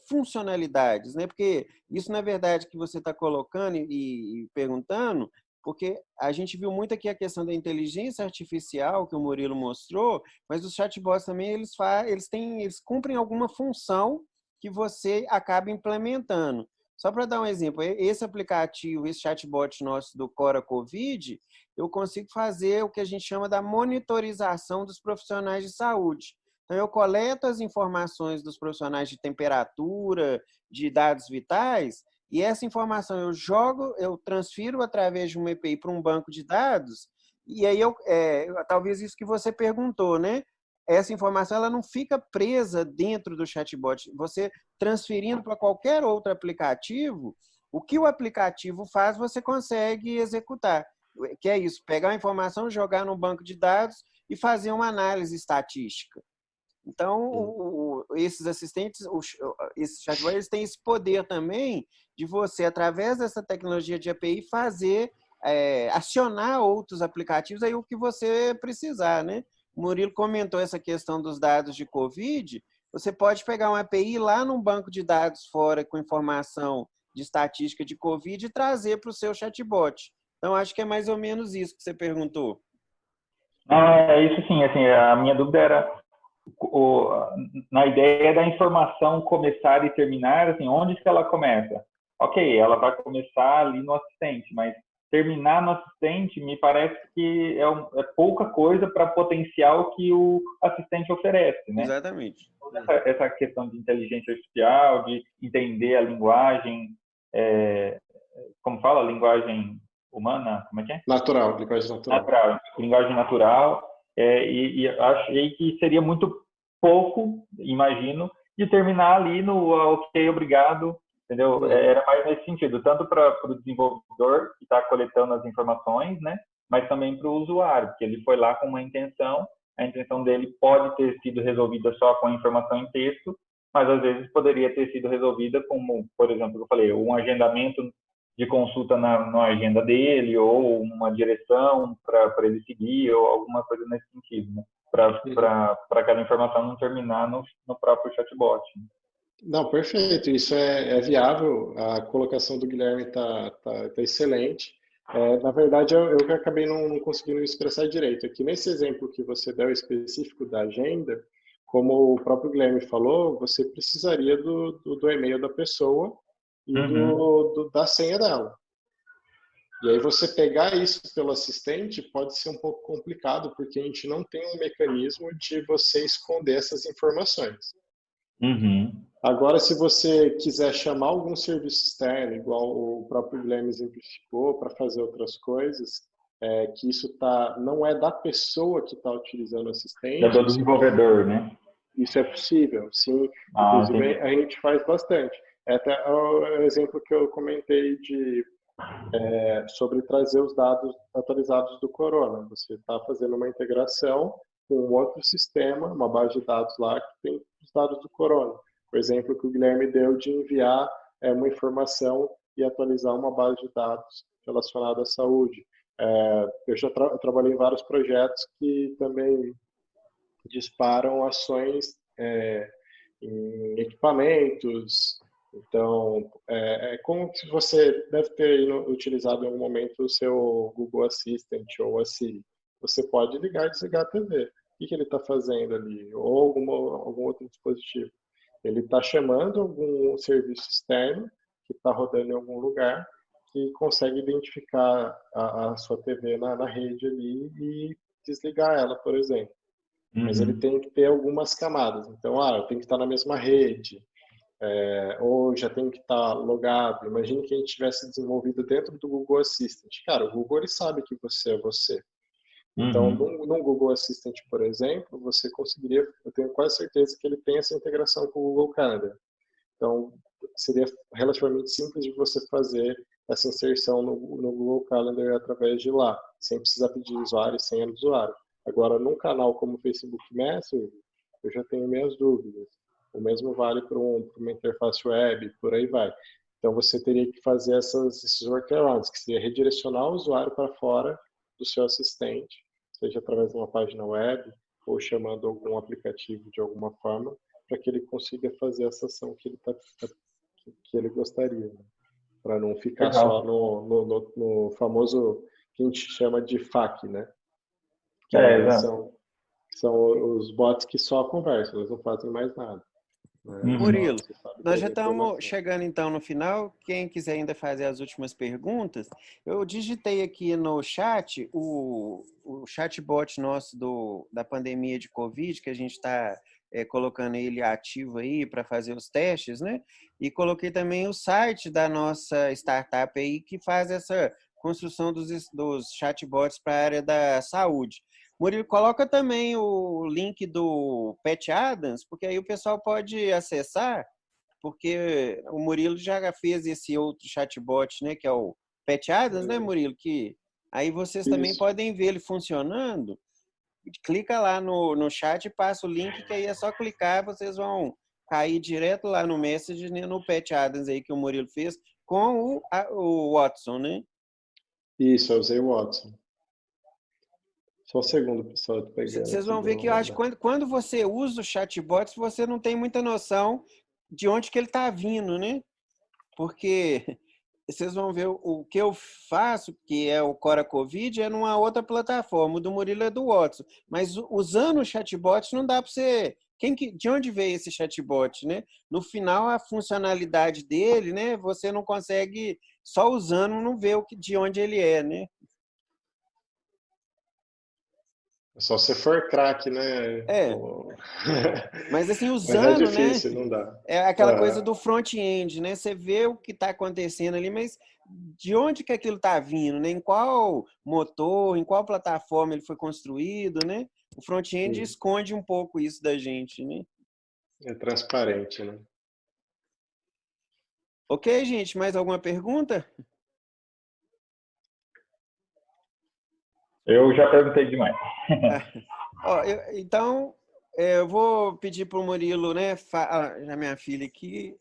funcionalidades, né? Porque isso, na verdade, que você está colocando e perguntando, porque a gente viu muito aqui a questão da inteligência artificial que o Murilo mostrou, mas os chatbots também eles cumprem alguma função que você acaba implementando. Só para dar um exemplo, esse aplicativo, esse chatbot nosso do Cora Covid, eu consigo fazer o que a gente chama da monitorização dos profissionais de saúde. Então, eu coleto as informações dos profissionais de temperatura, de dados vitais, e essa informação eu transfiro através de uma API para um banco de dados, e aí talvez isso que você perguntou, né? Essa informação ela não fica presa dentro do chatbot. Você transferindo para qualquer outro aplicativo, o que o aplicativo faz, você consegue executar. Que é isso, pegar a informação, jogar no banco de dados e fazer uma análise estatística. Então, esses assistentes, esses chatbots, eles têm esse poder também de você, através dessa tecnologia de API, acionar outros aplicativos aí o que você precisar, né? O Murilo comentou essa questão dos dados de Covid. Você pode pegar uma API lá num banco de dados fora com informação de estatística de Covid e trazer para o seu chatbot. Então, acho que é mais ou menos isso que você perguntou. É isso sim, assim, a minha dúvida era na ideia da informação começar e terminar, assim, onde que ela começa? Ok, ela vai começar ali no assistente, mas terminar no assistente me parece que é pouca coisa para o potencial que o assistente oferece, né? Exatamente. Essa questão de inteligência artificial, de entender a linguagem, como fala, linguagem humana, como é que é? Natural, linguagem natural. Linguagem natural. E achei que seria muito pouco, imagino, de terminar ali no ok, obrigado, entendeu? Era mais nesse sentido, tanto para o desenvolvedor que está coletando as informações, né? Mas também para o usuário, porque ele foi lá com uma intenção, a intenção dele pode ter sido resolvida só com a informação em texto, mas às vezes poderia ter sido resolvida como, por exemplo, eu falei, um agendamento de consulta na agenda dele, ou uma direção para ele seguir, ou alguma coisa nesse sentido, né? Para aquela informação não terminar no próprio chatbot. Não, perfeito. Isso é viável. A colocação do Guilherme tá excelente. Na verdade, eu que acabei não conseguindo expressar direito. Aqui nesse exemplo que você deu específico da agenda, como o próprio Guilherme falou, você precisaria do e-mail da pessoa e da senha dela. E aí você pegar isso pelo assistente pode ser um pouco complicado, porque a gente não tem um mecanismo de você esconder essas informações. Uhum. Agora, se você quiser chamar algum serviço externo, igual o próprio Guilherme exemplificou, para fazer outras coisas, que isso não é da pessoa que está utilizando o É assistente, do desenvolvedor, né? isso é possível, sim. Ah, Inclusive, entendi. a gente faz bastante. É até o exemplo que eu comentei sobre trazer os dados atualizados do Corona. Você está fazendo uma integração com outro sistema, uma base de dados lá que tem os dados do Corona. O exemplo que o Guilherme deu de enviar uma informação e atualizar uma base de dados relacionada à saúde. Eu já trabalhei em vários projetos que também disparam ações em equipamentos. Então, como que você deve ter utilizado em algum momento o seu Google Assistant ou a Siri. Você pode ligar e desligar a TV. O que ele está fazendo ali? Ou algum outro dispositivo. Ele está chamando algum serviço externo que está rodando em algum lugar que consegue identificar a sua TV na rede ali e desligar ela, por exemplo. Mas ele Uhum. tem que ter algumas camadas. Então, eu tenho que estar na mesma rede, ou já tem que estar logado. Imagine que a gente tivesse desenvolvido dentro do Google Assistant. Cara, o Google ele sabe que você é você. Então, Uhum. no Google Assistant, por exemplo, você conseguiria, eu tenho quase certeza que ele tem essa integração com o Google Calendar. Então, seria relativamente simples de você fazer essa inserção no Google Calendar através de lá, sem precisar pedir usuário e senha do usuário. Agora, num canal como o Facebook Messenger, eu já tenho minhas dúvidas. O mesmo vale para uma interface web, por aí vai. Então, você teria que fazer esses workarounds, que seria redirecionar o usuário para fora do seu assistente, seja através de uma página web ou chamando algum aplicativo de alguma forma, para que ele consiga fazer essa ação que ele gostaria, né? Para não ficar só Legal. no famoso que a gente chama de FAQ, né? Que É, aí exato. são os bots que só conversam, eles não fazem mais nada, né? Só Uhum. Murilo, você sabe nós já trazer estamos informação. chegando então no final. Quem quiser ainda fazer as últimas perguntas, eu digitei aqui no chat o chatbot nosso da pandemia de Covid, que a gente está colocando ele ativo aí para fazer os testes, né? E coloquei também o site da nossa startup aí que faz essa construção dos chatbots para a área da saúde. Murilo, coloca também o link do Pat Adams, porque aí o pessoal pode acessar, porque o Murilo já fez esse outro chatbot, né, que é o Pat Adams, né, Murilo? Que aí vocês também Isso. podem ver ele funcionando. Clica lá no chat e passa o link, que aí é só clicar, vocês vão cair direto lá no Message, né, no Pat Adams aí que o Murilo fez com o Watson, né? Isso, eu usei o Watson. Só um segundo, pessoal, eu tô pegando Vocês aqui vão ver que eu acho que quando você usa o chatbot, você não tem muita noção de onde que ele está vindo, né? Porque vocês vão ver o que eu faço, que é o Cora Covid, é numa outra plataforma. O do Murilo é do Watson. Mas usando o chatbot não dá para você... de onde veio esse chatbot, né? No final, a funcionalidade dele, né? Você não consegue, só usando, não ver de onde ele é, né? Só se for craque, né? É, mas assim, Mas é usando, né? difícil, não dá. É aquela coisa do front-end, né? Você vê o que está acontecendo ali, mas de onde que aquilo está vindo, né? Em qual motor, em qual plataforma ele foi construído, né? O front-end Sim, esconde um pouco isso da gente, né? é transparente, né? Ok, gente, mais alguma pergunta? Eu já perguntei demais. Ó, então, eu vou pedir para o Murilo, né? Já minha filha aqui,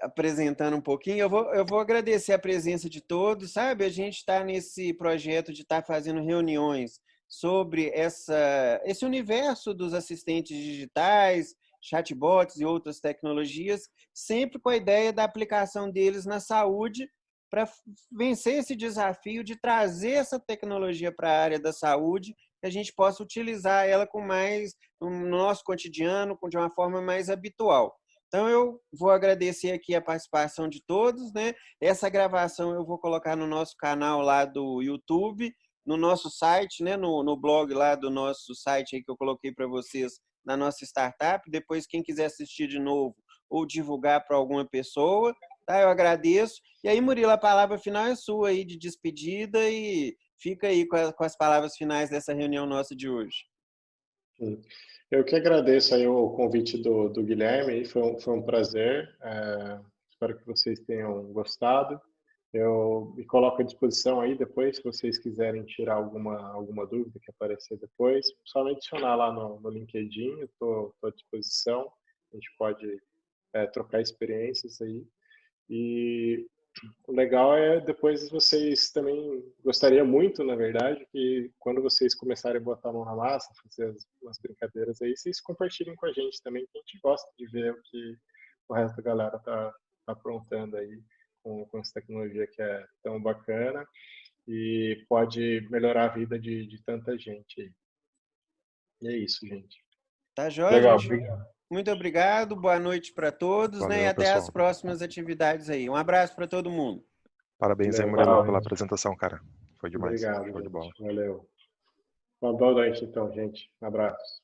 apresentando um pouquinho. Eu vou agradecer a presença de todos, sabe? A gente está nesse projeto de estar fazendo reuniões sobre esse universo dos assistentes digitais, chatbots e outras tecnologias, sempre com a ideia da aplicação deles na saúde, para vencer esse desafio de trazer essa tecnologia para a área da saúde, que a gente possa utilizar ela com mais no nosso cotidiano, de uma forma mais habitual. Então, eu vou agradecer aqui a participação de todos, né? Essa gravação eu vou colocar no nosso canal lá do YouTube, no nosso site, né? No blog lá do nosso site aí que eu coloquei para vocês, na nossa startup. Depois, quem quiser assistir de novo ou divulgar para alguma pessoa, tá? Eu agradeço. E aí, Murilo, a palavra final é sua aí de despedida e fica aí com as palavras finais dessa reunião nossa de hoje. Eu que agradeço aí o convite do Guilherme, foi um prazer. Espero que vocês tenham gostado. Eu me coloco à disposição aí depois, se vocês quiserem tirar alguma dúvida que aparecer depois, só me adicionar lá no LinkedIn, eu estou à disposição. A gente pode trocar experiências aí. E o legal é depois vocês também, gostaria muito, na verdade, que quando vocês começarem a botar a mão na massa, fazer umas brincadeiras aí, vocês compartilhem com a gente também, que a gente gosta de ver o que o resto da galera tá aprontando aí com essa tecnologia que é tão bacana e pode melhorar a vida de tanta gente aí. E é isso, gente. Tá joia, Legal, gente? obrigado. Muito obrigado, boa noite para todos, né? E Valeu, até as pessoal. próximas atividades aí. Um abraço para todo mundo. Parabéns aí, Valeu, Murilo, valeu. pela apresentação, cara. Foi demais. Obrigado, Show de bola. gente. Valeu. Uma boa noite, então, gente. Um abraço.